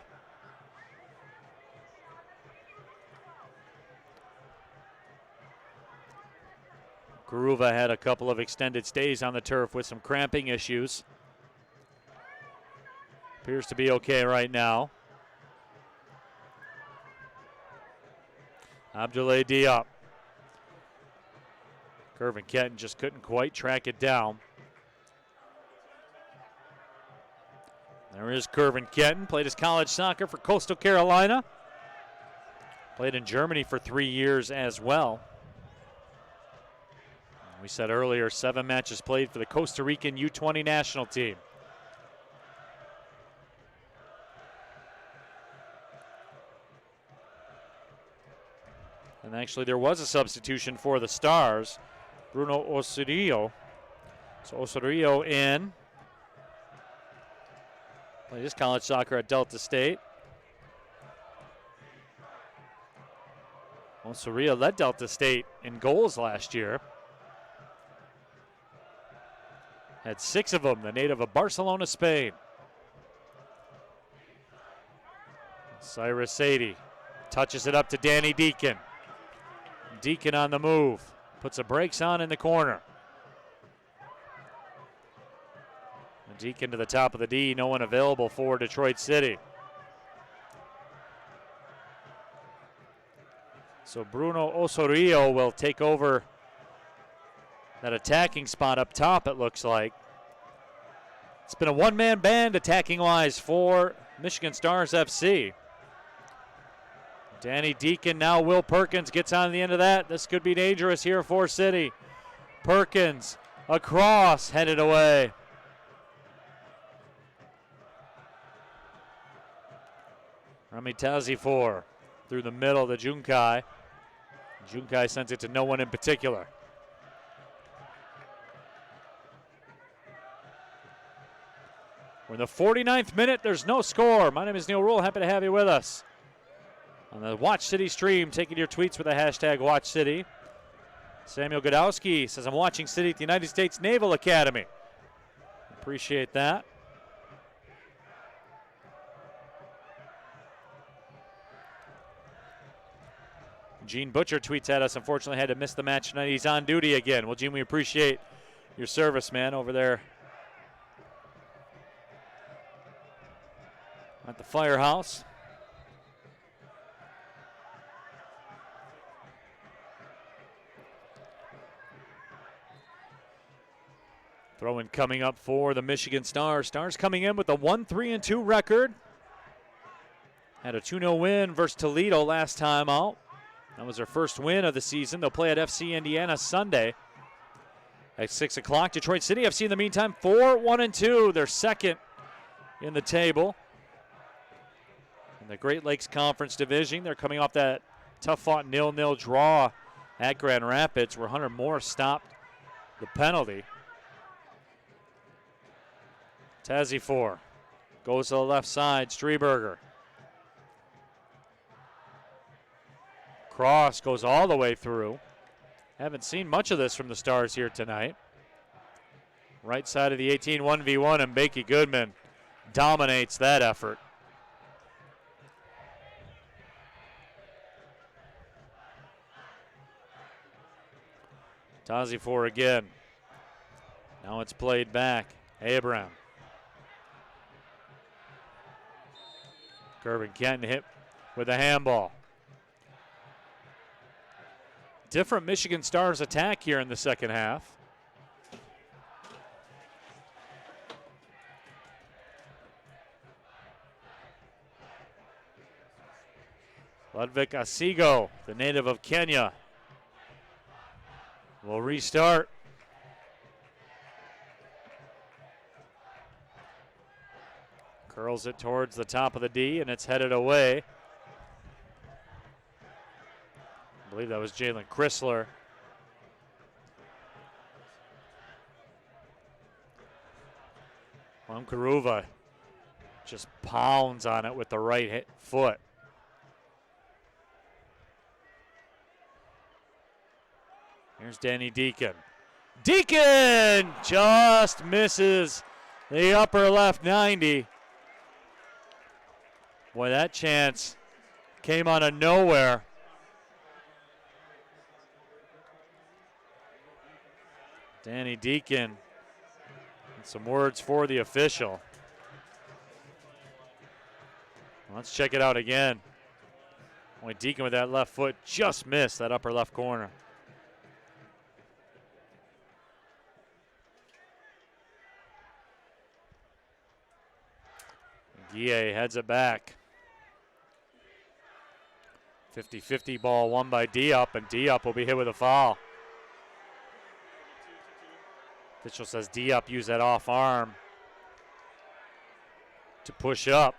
Makaruva had a couple of extended stays on the turf with some cramping issues. Appears to be okay right now. Abdoulaye Diop. Kervin Kenton just couldn't quite track it down. There is Kervin Kenton. Played his college soccer for Coastal Carolina. Played in Germany for 3 years as well. We said earlier, 7 matches played for the Costa Rican U20 national team. And actually there was a substitution for the Stars. Bruno Osorio. So Osorio in. Played his college soccer at Delta State. Osorio led Delta State in goals last year. Had 6 of them, the native of Barcelona, Spain. Cyrus Sadie touches it up to Danny Deacon. Deacon on the move. Puts the brakes on in the corner. And Deacon to the top of the D. No one available for Detroit City. So Bruno Osorio will take over that attacking spot up top, it looks like. It's been a one-man band attacking-wise for Michigan Stars FC. Danny Deacon, now Will Perkins gets on the end of that. This could be dangerous here for City. Perkins across, headed away. Rami Tazifor through the middle to Junkai. Junkai sends it to no one in particular. We're in the 49th minute. There's no score. My name is Neil Rule. Happy to have you with us on the Watch City stream, taking your tweets with the hashtag WatchCity. Samuel Godowski says, I'm watching City at the United States Naval Academy. Appreciate that. Gene Butcher tweets at us, unfortunately had to miss the match tonight. He's on duty again. Well, Gene, we appreciate your service, man, over there at the firehouse. Throw-in coming up for the Michigan Stars. Stars coming in with a 1-3-2 record. Had a 2-0 win versus Toledo last time out. That was their first win of the season. They'll play at FC Indiana Sunday at 6 o'clock. Detroit City FC in the meantime, 4-1-2. They're second in the table. In the Great Lakes Conference Division, they're coming off that tough-fought 0-0 draw at Grand Rapids where Hunter Moore stopped the penalty. Tazifor goes to the left side, Streberger. Cross goes all the way through. Haven't seen much of this from the Stars here tonight. Right side of the 18, 1v1, and Bakey Goodman dominates that effort. Tazifor again. Now it's played back. Abraham. Kirby Kenton hit with a handball. Different Michigan Stars attack here in the second half. Ludwig Asigo, the native of Kenya, will restart. Curls it towards the top of the D, and it's headed away. I believe that was Jalen Chrysler. Karuva just pounds on it with the right foot. Here's Danny Deacon. Deacon just misses the upper left 90. Boy, that chance came out of nowhere. Danny Deacon, some words for the official. Let's check it out again. Boy, Deacon with that left foot just missed that upper left corner. Guille heads it back. 50-50 ball won by Diop, and Diop will be hit with a foul. Official says Diop used that off arm to push up.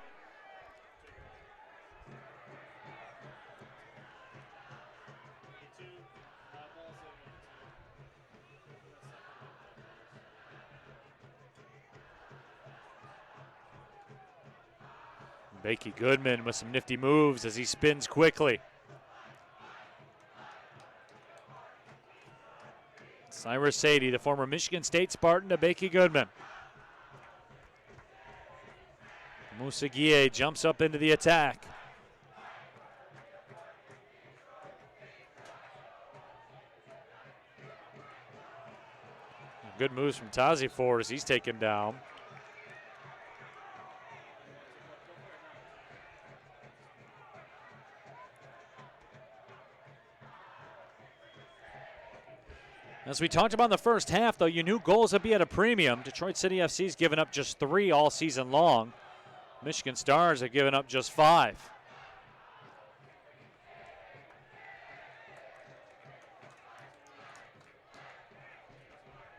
Bakey Goodman with some nifty moves as he spins quickly. Cyrus Sadie, the former Michigan State Spartan, to Bakey Goodman. Moussa Guille jumps up into the attack. Good moves from Tazifor as he's taken down. As we talked about in the first half, though, you knew goals would be at a premium. Detroit City FC's given up just 3 all season long. Michigan Stars have given up just 5.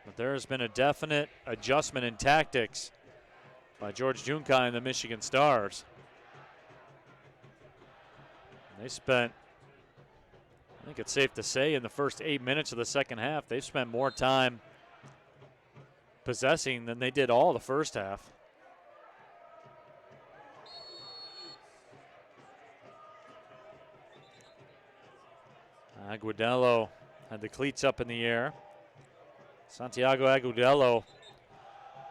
But there has been a definite adjustment in tactics by George Junkai and the Michigan Stars. They spent, I think it's safe to say, in the first 8 minutes of the second half, they've spent more time possessing than they did all the first half. Aguadello Had the cleats up in the air. Santiago Agudelo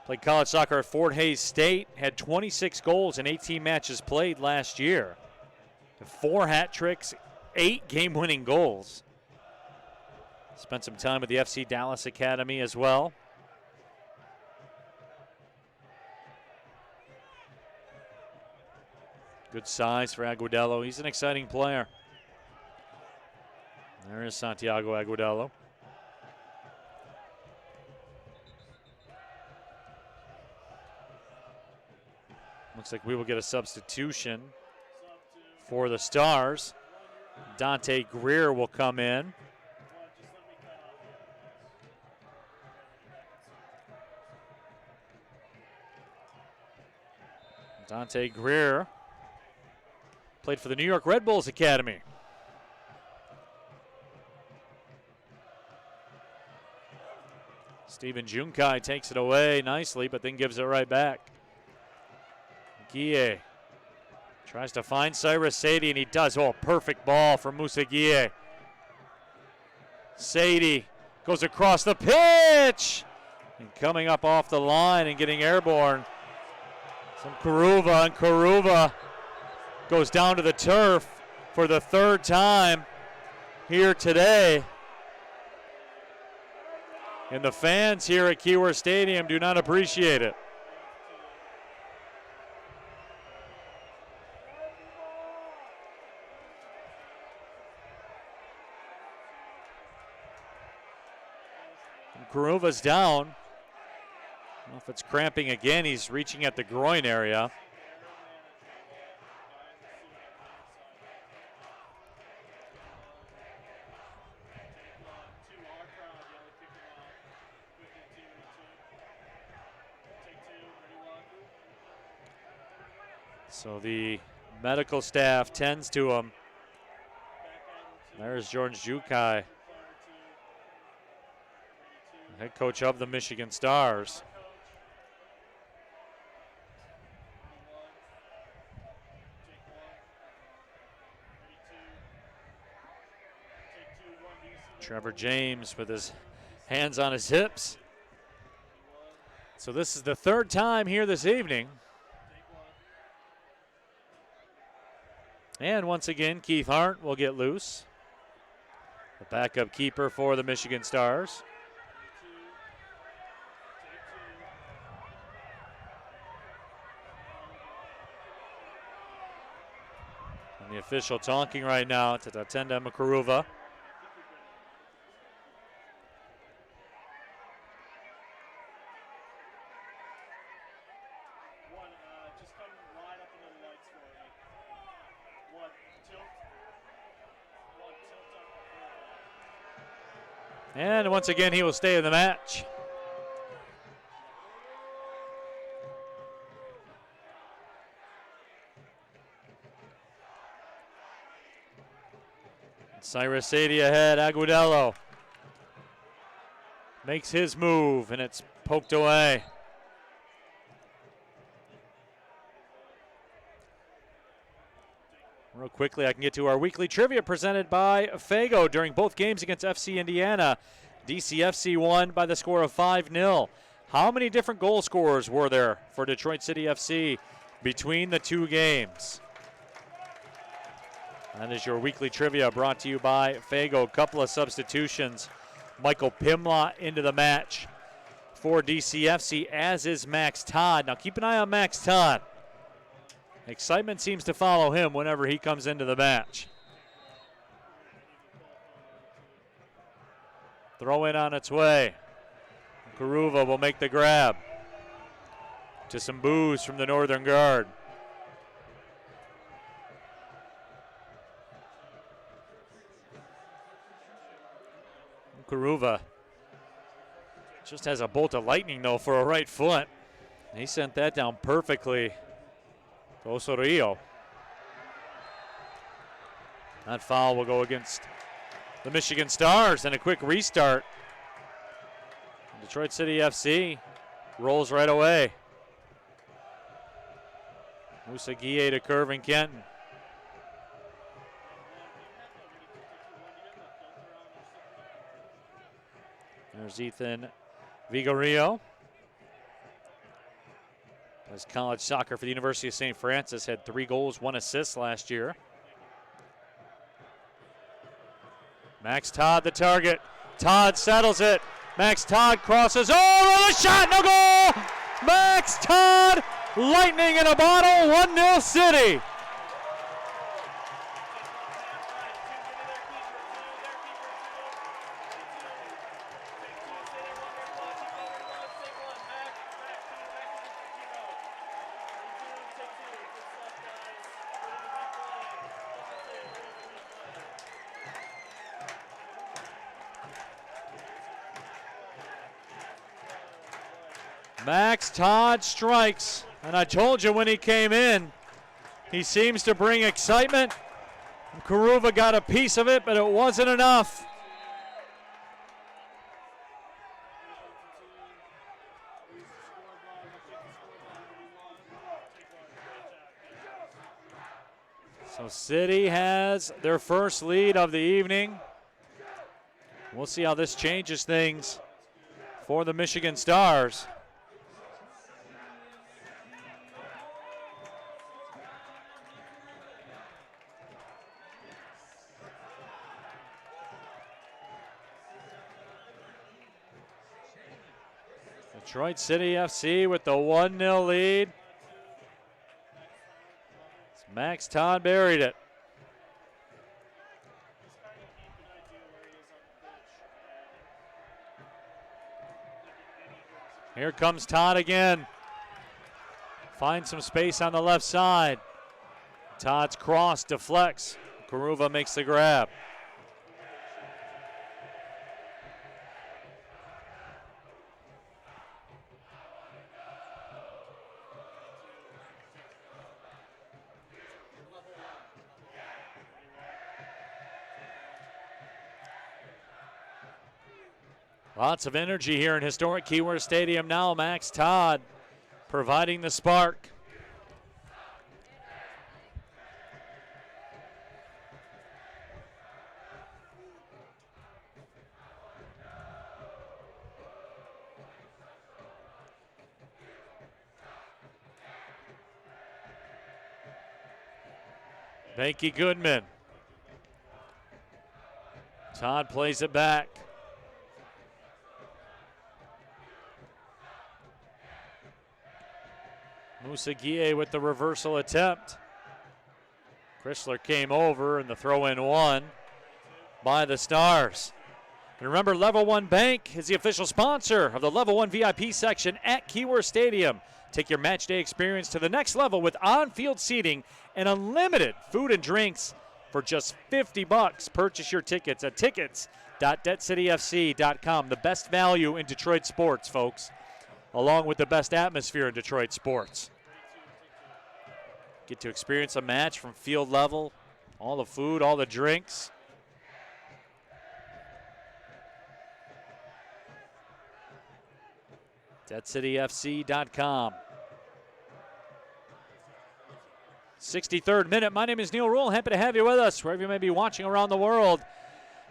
played college soccer at Fort Hays State, had 26 goals in 18 matches played last year. 4 hat tricks, 8 game-winning goals. Spent some time with the FC Dallas Academy as well. Good size for Agudelo. He's an exciting player. There is Santiago Agudelo. Looks like we will get a substitution for the Stars. Dante Greer will come in. Dante Greer played for the New York Red Bulls Academy. Steven Junkai takes it away nicely, but then gives it right back. Guille tries to find Cyrus Sadie, and he does. Oh, perfect ball from Musa Guille. Sadie goes across the pitch, and coming up off the line and getting airborne. Some Karuva, and Karuva goes down to the turf for the 3rd time here today. And the fans here at Keyworth Stadium do not appreciate it. Karuva's down. I don't know if it's cramping again. He's reaching at the groin area. So the medical staff tends to him. There's George Jukai, head coach of the Michigan Stars. Trevor James with his hands on his hips. So this is the 3rd time here this evening. And once again, Keith Hart will get loose. The backup keeper for the Michigan Stars. And the official talking right now to Tatenda Makaruva. And once again, he will stay in the match. Cyrus Sadie ahead. Agudelo makes his move, and it's poked away. Real quickly, I can get to our weekly trivia presented by Fago. During both games against FC Indiana, DCFC won by the score of 5-0. How many different goal scorers were there for Detroit City FC between the 2 games? That is your weekly trivia brought to you by Fago. Couple of substitutions. Michael Pimlott into the match for DCFC, as is Max Todd. Now keep an eye on Max Todd. Excitement seems to follow him whenever he comes into the match. Throw in on its way. Karuva will make the grab. To some boos from the Northern Guard. Karuva just has a bolt of lightning, though, for a right foot. He sent that down perfectly to Osorio. That foul will go against the Michigan Stars, and a quick restart. Detroit City FC rolls right away. Musa Guille to Curvin Kenton. There's Ethan Vigorio. Plays college soccer for the University of St. Francis. Had 3 goals, 1 assist last year. Max Todd, the target. Todd settles it. Max Todd crosses. Oh, the shot, no goal! Max Todd, lightning in a bottle, 1-0 City. Max Todd strikes, and I told you when he came in, he seems to bring excitement. Karuva got a piece of it, but it wasn't enough. So City has their first lead of the evening. We'll see how this changes things for the Michigan Stars. Detroit City FC with the 1-0 lead. Max Todd buried it. Here comes Todd again. Finds some space on the left side. Todd's cross deflects. Karuva makes the grab. Lots of energy here in historic Keyworth Stadium now. Max Todd providing the spark. Banky Goodman. Todd plays it back. Musagie with the reversal attempt. Chrysler came over and the throw-in won by the Stars. And remember, Level 1 Bank is the official sponsor of the Level 1 VIP section at Keyworth Stadium. Take your match day experience to the next level with on-field seating and unlimited food and drinks for just $50. Purchase your tickets at tickets.debtcityfc.com. The best value in Detroit sports, folks, along with the best atmosphere in Detroit sports. Get to experience a match from field level, all the food, all the drinks. DebtCityFC.com. 63rd minute. My name is Neil Rule. Happy to have you with us wherever you may be watching around the world.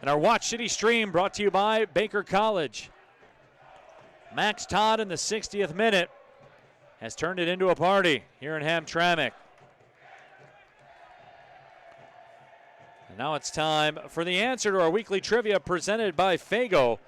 And our Watch City stream brought to you by Baker College. Max Todd in the 60th minute has turned it into a party here in Hamtramck. And now it's time for the answer to our weekly trivia presented by Fago.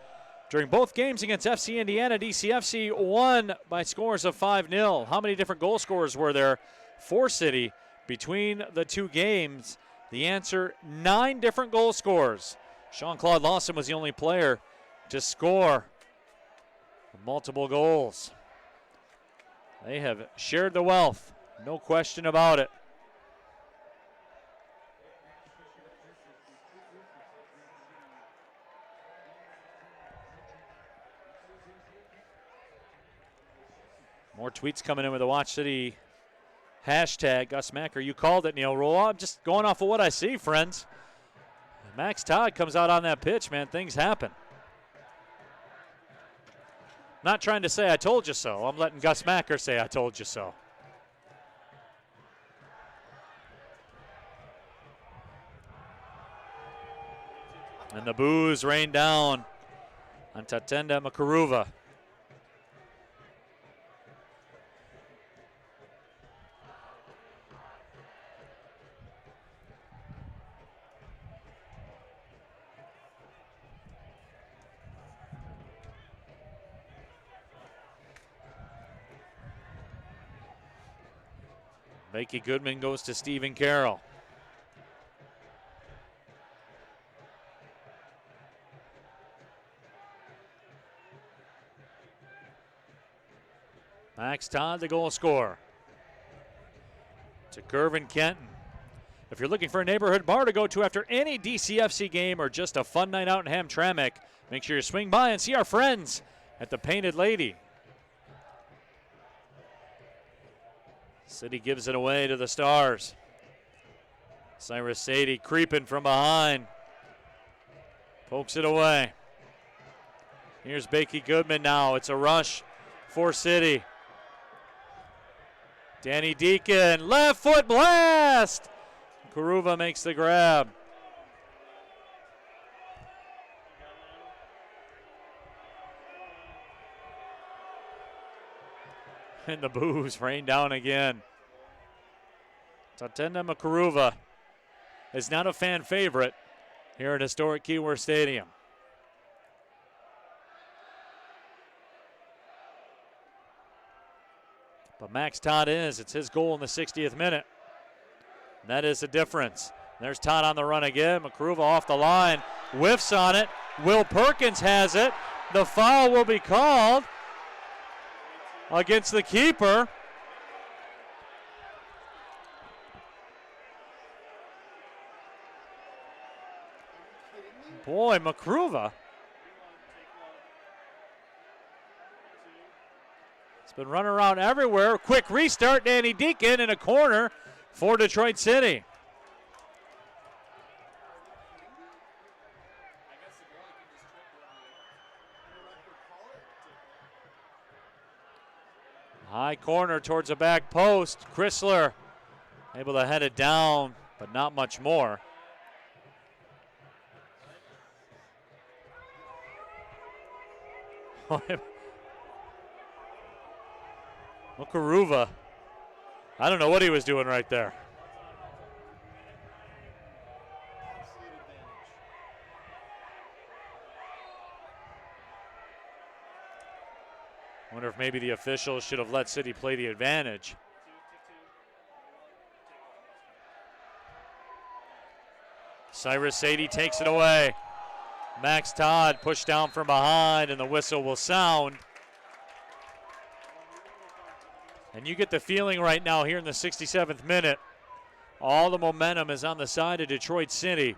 During both games against FC Indiana, DCFC won by scores of 5-0. How many different goal scorers were there for City between the two games? The answer, 9 different goal scorers. Jean-Claude Lawson was the only player to score multiple goals. They have shared the wealth, no question about it. More tweets coming in with the Watch City hashtag. Gus Macker, you called it, Neil Rule. I'm just going off of what I see, friends. Max Todd comes out on that pitch, man. Things happen. Not trying to say I told you so. I'm letting Gus Macker say I told you so. And the boos rain down on Tatenda Makaruva. Becky Goodman goes to Stephen Carroll. Max Todd, the goal scorer. To Gervin Kenton. If you're looking for a neighborhood bar to go to after any DCFC game or just a fun night out in Hamtramck, make sure you swing by and see our friends at the Painted Lady. City gives it away to the Stars. Cyrus Sadie creeping from behind. Pokes it away. Here's Becky Goodman now. It's a rush for City. Danny Deacon, left foot blast! Karuva makes the grab. And the boos rain down again. Tatenda Makaruva is not a fan favorite here at historic Keyworth Stadium. But Max Todd is. It's his goal in the 60th minute. And that is the difference. There's Todd on the run again. Makaruva off the line. Whiffs on it. Will Perkins has it. The foul will be called against the keeper. Boy, Makaruva. It's been running around everywhere. Quick restart, Danny Deacon in a corner for Detroit City. High corner towards the back post. Chrysler able to head it down, but not much more. Makaruva, I don't know what he was doing right there. Wonder if maybe the officials should have let City play the advantage. Cyrus Sadie takes it away. Max Todd pushed down from behind, and the whistle will sound. And you get the feeling right now here in the 67th minute, all the momentum is on the side of Detroit City.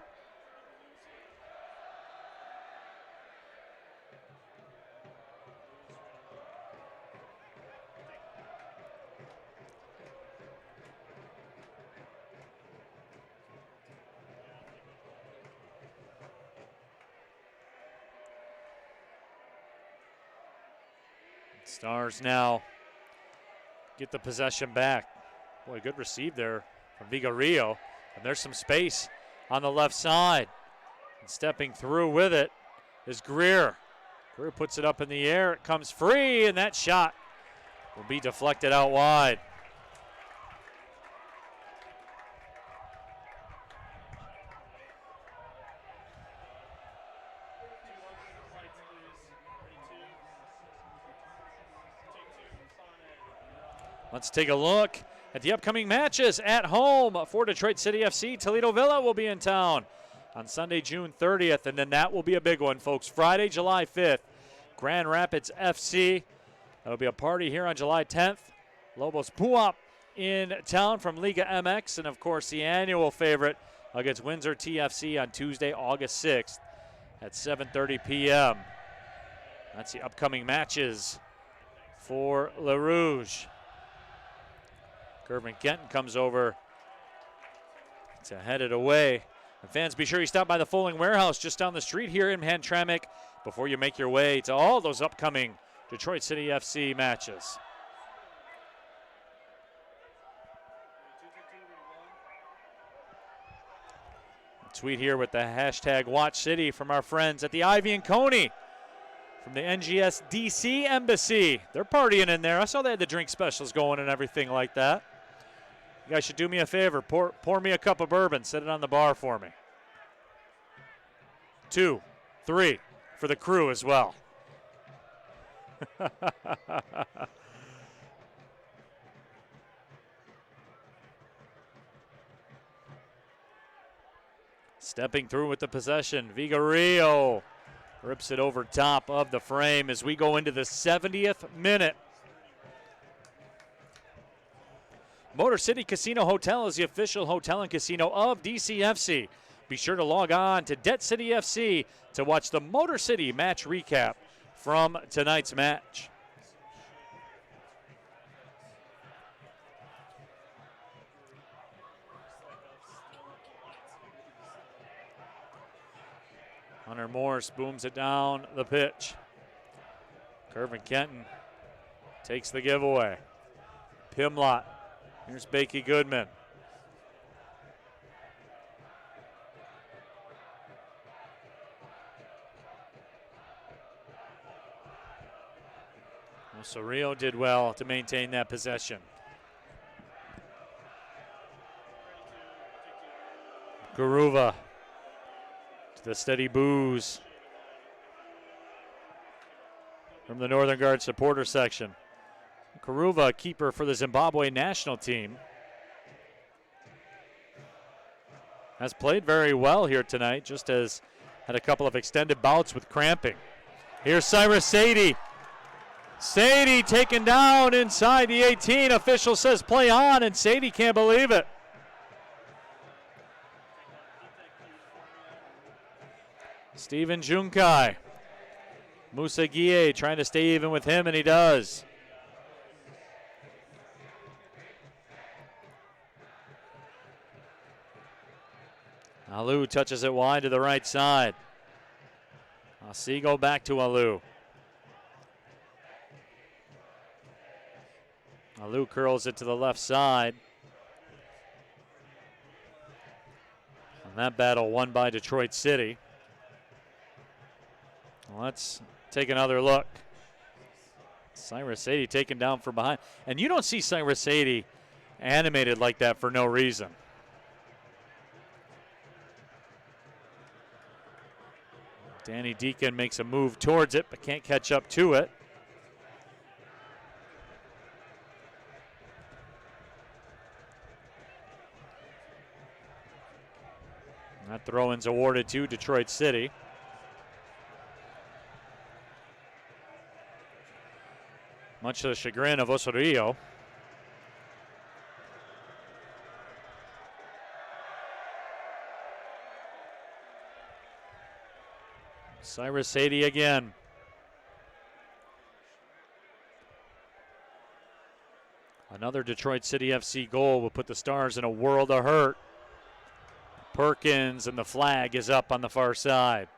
Stars now get the possession back. Boy, good receive there from Vigarillo. And there's some space on the left side. And stepping through with it is Greer. Greer puts it up in the air. It comes free, and that shot will be deflected out wide. Let's take a look at the upcoming matches at home for Detroit City FC. Toledo Villa will be in town on Sunday, June 30th, and then that will be a big one, folks. Friday, July 5th, Grand Rapids FC. That'll be a party here on July 10th. Lobos Puop in town from Liga MX, and of course the annual favorite against Windsor TFC on Tuesday, August 6th at 7:30 p.m. That's the upcoming matches for Le Rouge. Gervin Kenton comes over to head it away. And fans, be sure you stop by the Foaling Warehouse just down the street here in Hamtramck before you make your way to all those upcoming Detroit City FC matches. A tweet here with the hashtag WatchCity from our friends at the Ivy and Coney. from the NGS DC Embassy. They're partying in there. I saw they had the drink specials going and everything like that. You guys should do me a favor. Pour me a cup of bourbon. Set it on the bar for me. 2, 3 for the crew as well. Stepping through with the possession, Vigarillo rips it over top of the frame as we go into the 70th minute. Motor City Casino Hotel is the official hotel and casino of DCFC. Be sure to log on to Det City FC to watch the Motor City match recap from tonight's match. Hunter Morse booms it down the pitch. Kervin Kenton takes the giveaway. Pimlott. Here's Bakey Goodman. Osorio did well to maintain that possession. Garuva to the steady boos from the Northern Guard supporter section. Karuva, keeper for the Zimbabwe national team, has played very well here tonight, just has had a couple of extended bouts with cramping. Here's Cyrus Sadie. Sadie taken down inside the 18. Official says play on, and Sadie can't believe it. Steven Junkai. Musa Guille trying to stay even with him, and he does. Alou touches it wide to the right side. Asigo back to Alou. Alou curls it to the left side. And that battle won by Detroit City. Well, let's take another look. Cyrus Sadie taken down from behind. And you don't see Cyrus Sadie animated like that for no reason. Danny Deacon makes a move towards it, but can't catch up to it. And that throw-in's awarded to Detroit City. Much to the chagrin of Osorio. Cyrus Sadie again. Another Detroit City FC goal will put the Stars in a world of hurt. Perkins, and the flag is up on the far side.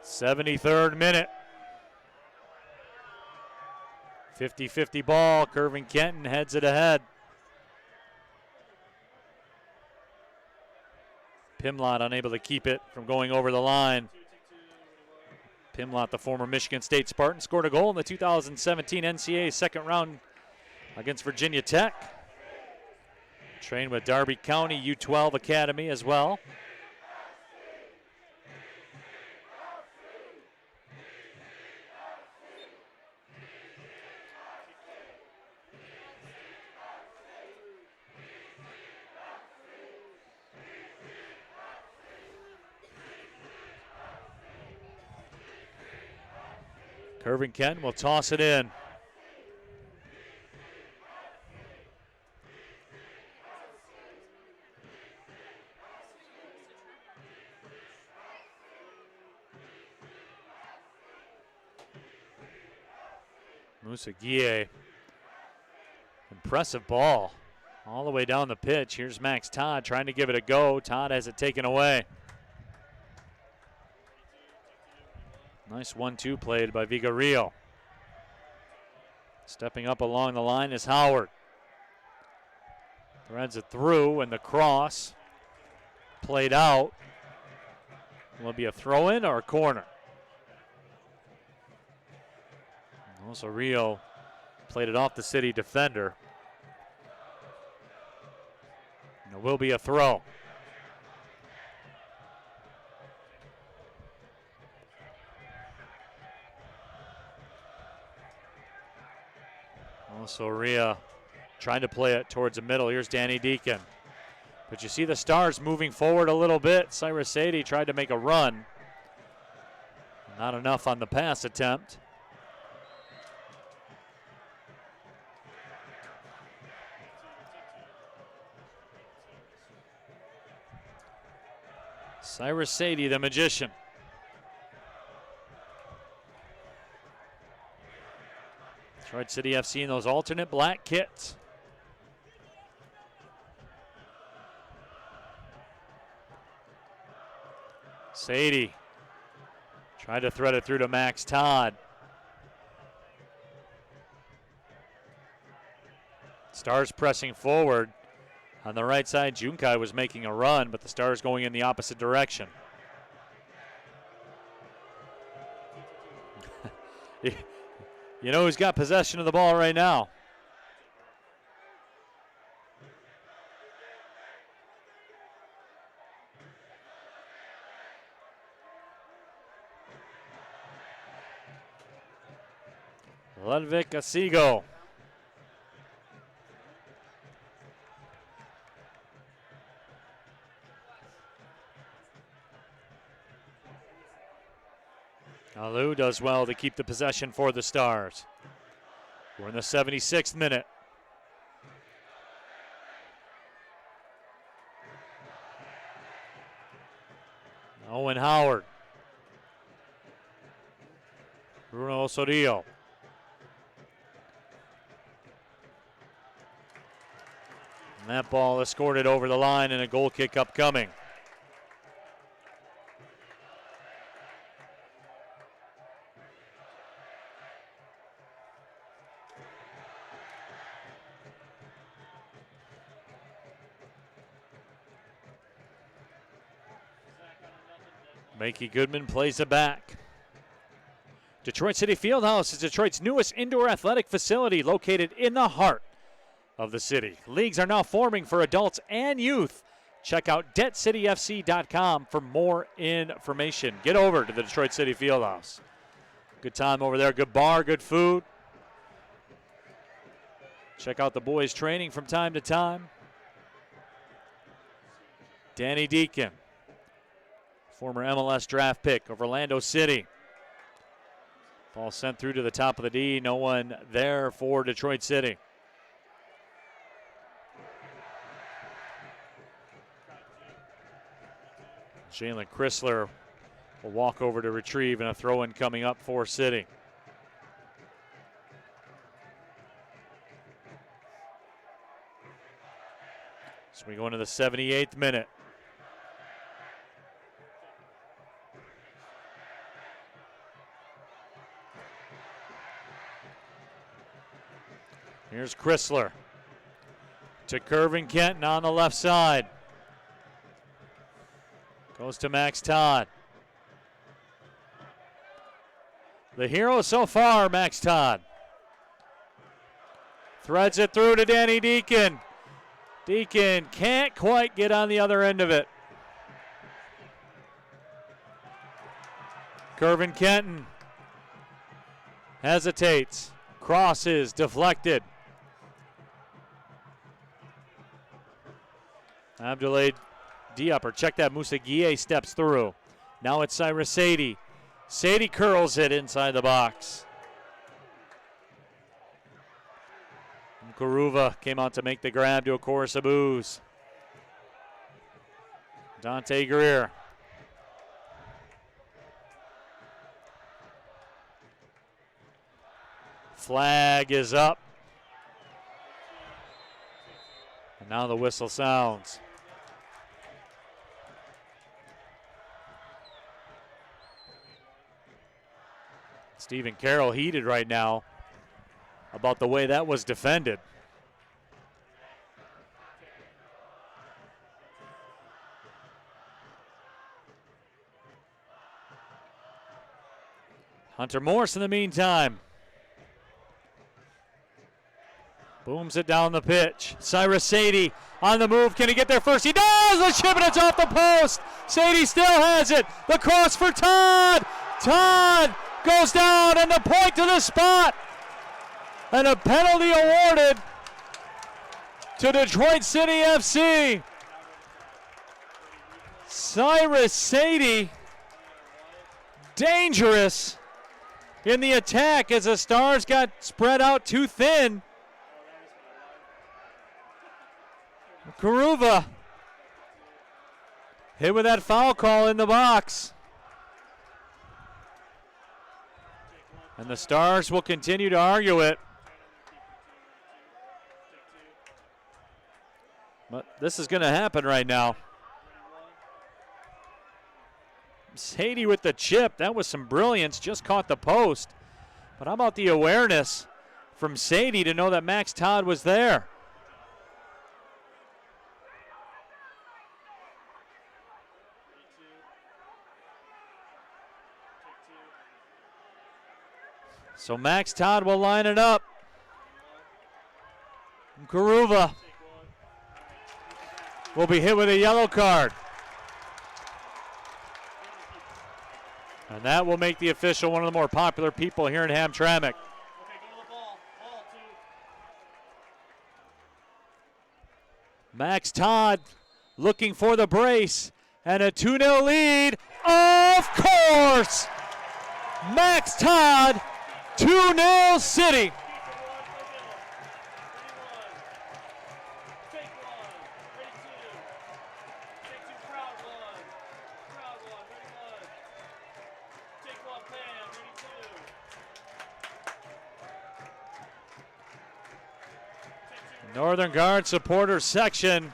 '73rd minute. 50-50 ball. Kervin Kenton heads it ahead. Pimlott unable to keep it from going over the line. Pimlott, the former Michigan State Spartan, scored a goal in the 2017 NCAA second round against Virginia Tech. Trained with Darby County U12 Academy as well. Kervin Kenton will toss it in. Musa Guille. Impressive ball. All the way down the pitch. Here's Max Todd trying to give it a go. Todd has it taken away. Nice 1-2 played by Vigarillo. Stepping up along the line is Howard. Threads it through, and the cross played out. Will it be a throw-in or a corner? Also, Rio played it off the city defender. And it will be a throw. Also, Ria trying to play it towards the middle. Here's Danny Deacon. But you see the Stars moving forward a little bit. Cyrus Sadie tried to make a run. Not enough on the pass attempt. Cyrus Sadie, the magician. Detroit City FC in those alternate black kits. Sadie tried to thread it through to Max Todd. Stars pressing forward. On the right side, Junkai was making a run, but the Stars going in the opposite direction. You know who's got possession of the ball right now? Ludwig Asigo. Alou does well to keep the possession for the Stars. We're in the 76th minute. Owen Howard. Bruno Osorio. And that ball escorted over the line and a goal kick upcoming. Makey Goodman plays it back. Detroit City Fieldhouse is Detroit's newest indoor athletic facility located in the heart of the city. Leagues are now forming for adults and youth. Check out DebtCityFC.com for more information. Get over to the Detroit City Fieldhouse. Good time over there, good bar, good food. Check out the boys training from time to time. Danny Deacon, former MLS draft pick of Orlando City. Ball sent through to the top of the D. No one there for Detroit City. Jalen Chrysler will walk over to retrieve, and a throw-in coming up for City. So we go into the 78th minute. Here's Chrysler to Kervin Kenton on the left side. Goes to Max Todd. The hero so far, Max Todd. Threads it through to Danny Deacon. Deacon can't quite get on the other end of it. Kervin Kenton hesitates. Crosses, deflected. Abdoulaye Diop, or check that, Moussa Gueye steps through. Now it's Cyrus Sadie. Sadie curls it inside the box. Karuva came out to make the grab to a chorus of boos. Dante Greer. Flag is up. And now the whistle sounds. Stephen Carroll heated right now about the way that was defended. Hunter Morse in the meantime. Booms it down the pitch. Cyrus Sadie on the move. Can he get there first? He does! The chip and it's off the post. Sadie still has it. The cross for Todd. Todd goes down and the point to the spot. And a penalty awarded to Detroit City FC. Cyrus Sadie, dangerous in the attack as the Stars got spread out too thin. Karuva hit with that foul call in the box. And the Stars will continue to argue it. But this is going to happen right now. Sadie with the chip. That was some brilliance. Just caught the post. But how about the awareness from Sadie to know that Max Todd was there? So Max Todd will line it up. Karuva will be hit with a yellow card. And that will make the official one of the more popular people here in Hamtramck. Max Todd looking for the brace and a 2-0 lead. Of course! Max Todd, 2-0 City. Northern Guard supporter section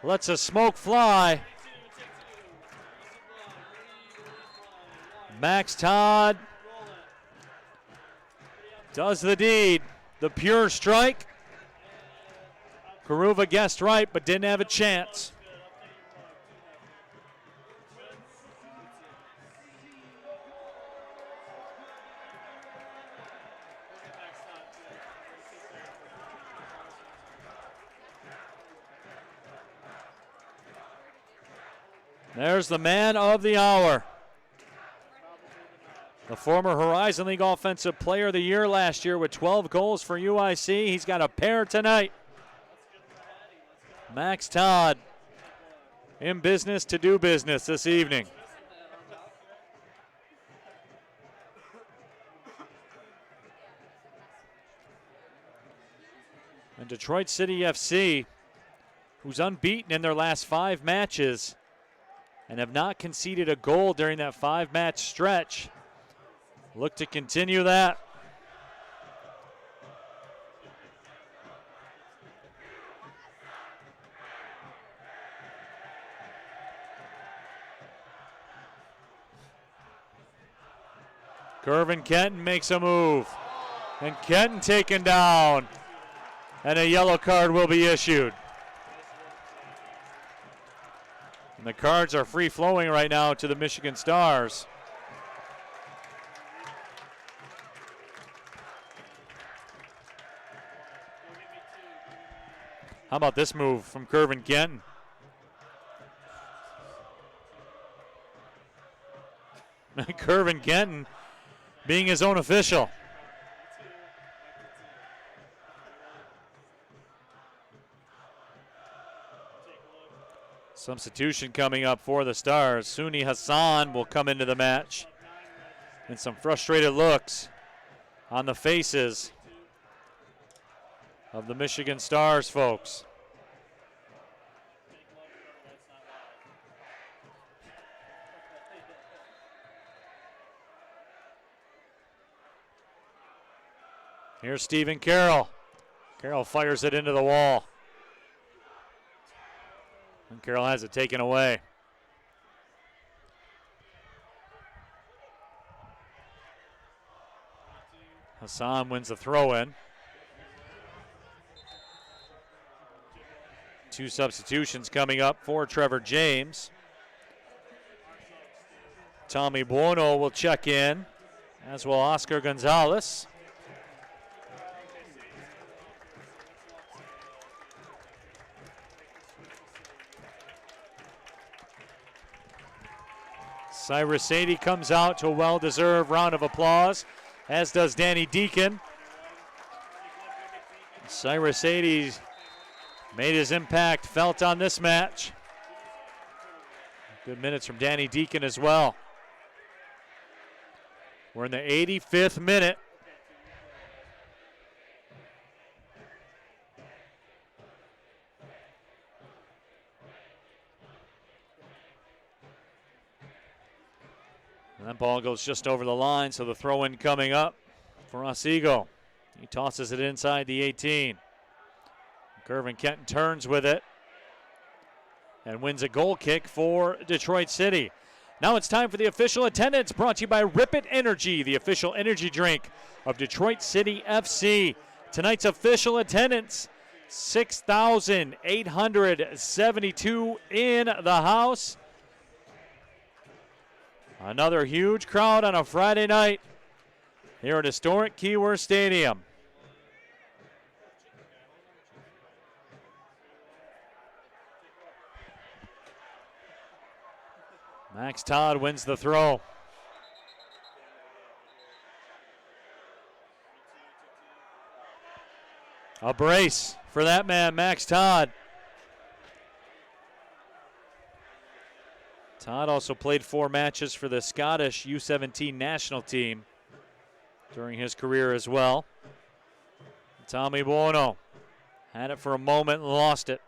lets a smoke fly. Max Todd does the deed. The pure strike. Karuva guessed right, but didn't have a chance. There's the man of the hour. The former Horizon League Offensive Player of the Year last year with 12 goals for UIC. He's got a pair tonight. Max Todd in business to do business this evening. And Detroit City FC, who's unbeaten in their last 5 matches and have not conceded a goal during that 5-match stretch, look to continue that. Kervin Kenton makes a move. And Kenton taken down. And a yellow card will be issued. And the cards are free-flowing right now to the Michigan Stars. How about this move from Kervin Kenton? Kervin Kenton being his own official. Substitution coming up for the Stars. Suni Hassan will come into the match. And some frustrated looks on the faces of the Michigan Stars folks. Here's Stephen Carroll. Carroll fires it into the wall. And Carroll has it taken away. Hassan wins the throw-in. 2 substitutions coming up for Trevor James. Tommy Buono will check in, as will Oscar Gonzalez. Cyrus Sadie comes out to a well-deserved round of applause, as does Danny Deacon. Cyrus Sadie made his impact felt on this match. Good minutes from Danny Deacon as well. We're in the 85th minute. And that ball goes just over the line, so the throw-in coming up for Otsego. He tosses it inside the 18. Kervin Kenton turns with it and wins a goal kick for Detroit City. Now it's time for the official attendance, brought to you by Rip It Energy, the official energy drink of Detroit City FC. Tonight's official attendance, 6,872 in the house. Another huge crowd on a Friday night here at historic Keyworth Stadium. Max Todd wins the throw. A brace for that man, Max Todd. Todd also played 4 matches for the Scottish U17 national team during his career as well. Tommy Buono had it for a moment and lost it.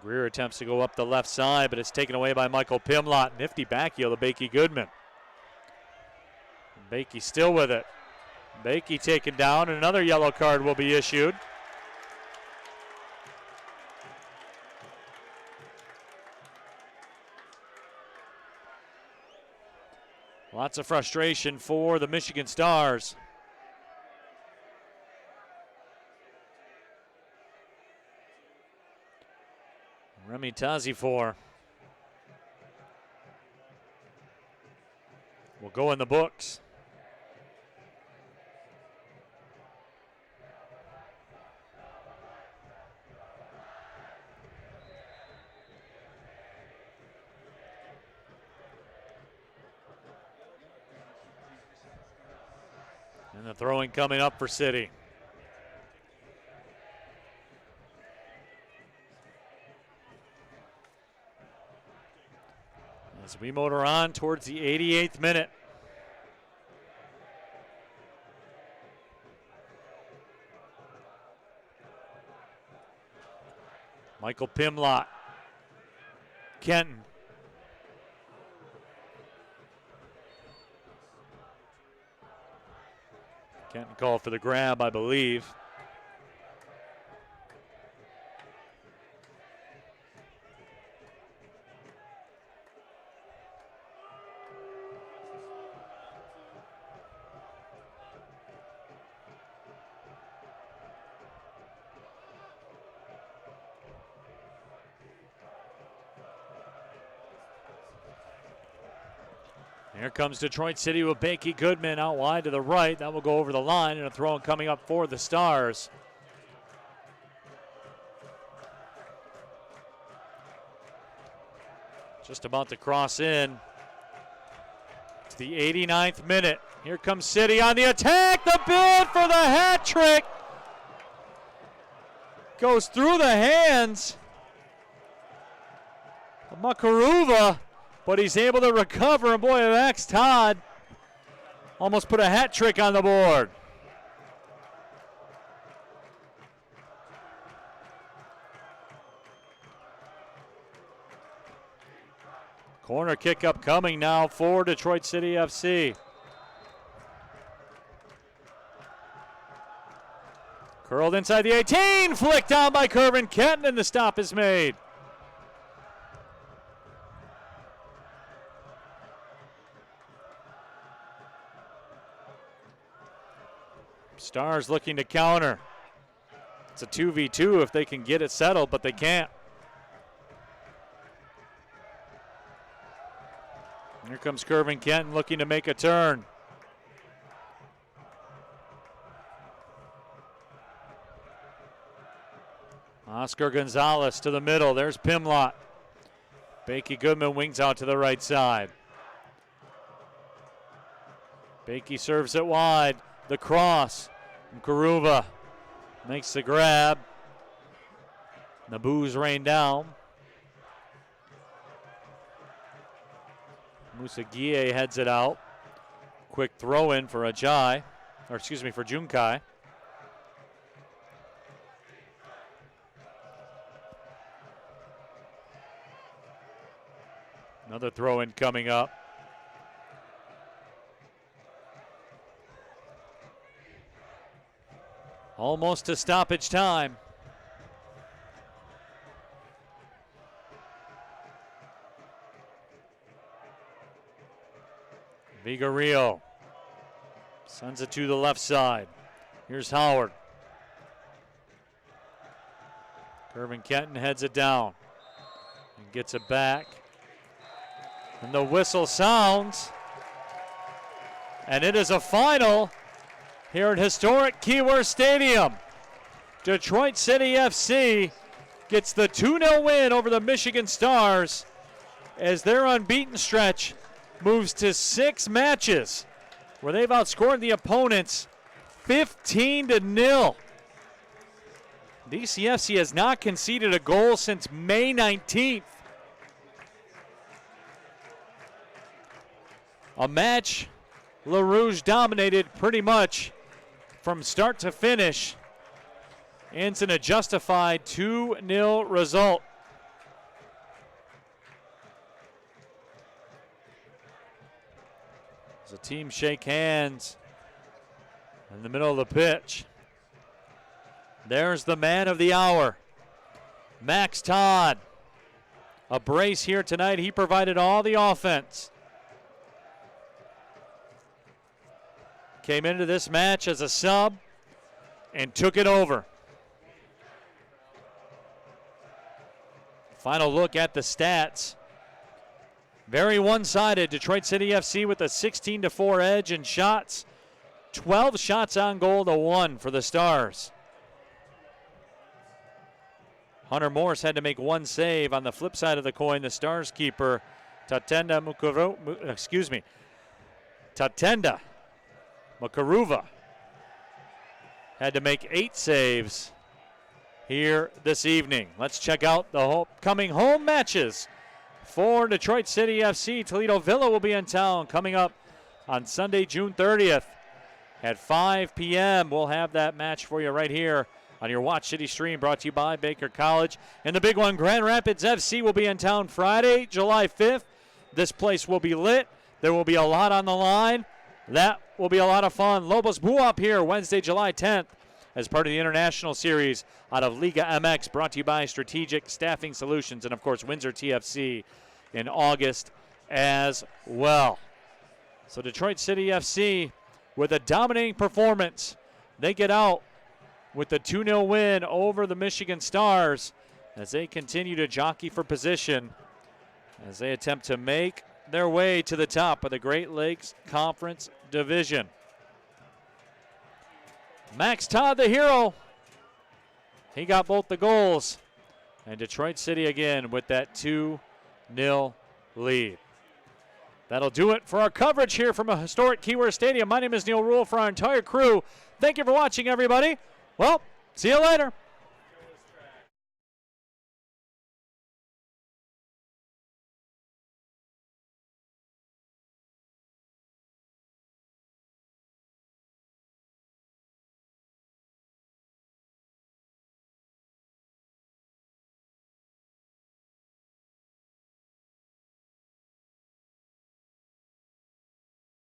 Greer attempts to go up the left side, but it's taken away by Michael Pimlott. Nifty back heel to Bakey Goodman. Bakey still with it. Bakey taken down, and another yellow card will be issued. Lots of frustration for the Michigan Stars. Remy Tazifor will go in the books. And the throwing coming up for City. As we motor on towards the 88th minute. Michael Pimlott. Kenton. Kenton called for the grab, I believe. Here comes Detroit City with Bakey Goodman out wide to the right. That will go over the line, and a throw coming up for the Stars. Just about to cross in to the 89th minute. Here comes City on the attack. The bid for the hat trick goes through the hands of Makaruva. But he's able to recover, and boy, Max Todd almost put a hat trick on the board. Corner kick up coming now for Detroit City FC. Curled inside the 18, flicked down by Kervin Kenton, and the stop is made. Stars looking to counter. It's a 2v2 if they can get it settled, but they can't. Here comes Kervin Kenton looking to make a turn. Oscar Gonzalez to the middle. There's Pimlott. Bakey Goodman wings out to the right side. Bakey serves it wide. The cross. Karuva makes the grab. Naboo's rain down. Musagie heads it out. Quick throw in for Ajay, or excuse me, for Junkai. Another throw in coming up. Almost to stoppage time. Vigarillo sends it to the left side. Here's Howard. Kervin Kenton heads it down and gets it back. And the whistle sounds. And it is a final here at historic Keyworth Stadium. Detroit City FC gets the 2-0 win over the Michigan Stars as their unbeaten stretch moves to 6 matches where they've outscored the opponents 15-0. DCFC has not conceded a goal since May 19th. A match Le Rouge dominated pretty much from start to finish. Ends in a justified 2-0 result. As the team shake hands in the middle of the pitch. There's the man of the hour, Max Todd. A brace here tonight. He provided all the offense. Came into this match as a sub and took it over. Final look at the stats. Very one-sided. Detroit City FC with a 16-4 edge in shots. 12 shots on goal to 1 for the Stars. Hunter Morse had to make 1 save. On the flip side of the coin, the Stars keeper, Tatenda Makaruva had to make 8 saves here this evening. Let's check out the upcoming home matches for Detroit City FC. Toledo Villa will be in town coming up on Sunday, June 30th at 5 p.m. We'll have that match for you right here on your Watch City stream, brought to you by Baker College. And the big one, Grand Rapids FC will be in town Friday, July 5th. This place will be lit. There will be a lot on the line. That will be a lot of fun. Lobos Buap here Wednesday, July 10th as part of the International Series out of Liga MX, brought to you by Strategic Staffing Solutions and, of course, Windsor TFC in August as well. So Detroit City FC with a dominating performance. They get out with the 2-0 win over the Michigan Stars as they continue to jockey for position as they attempt to make their way to the top of the Great Lakes Conference Division. Max Todd, the hero. He got both the goals. And Detroit City again with that 2-0 lead. That'll do it for our coverage here from a historic Keyworth Stadium. My name is Neil Rule. For our entire crew, thank you for watching, everybody. Well, see you later.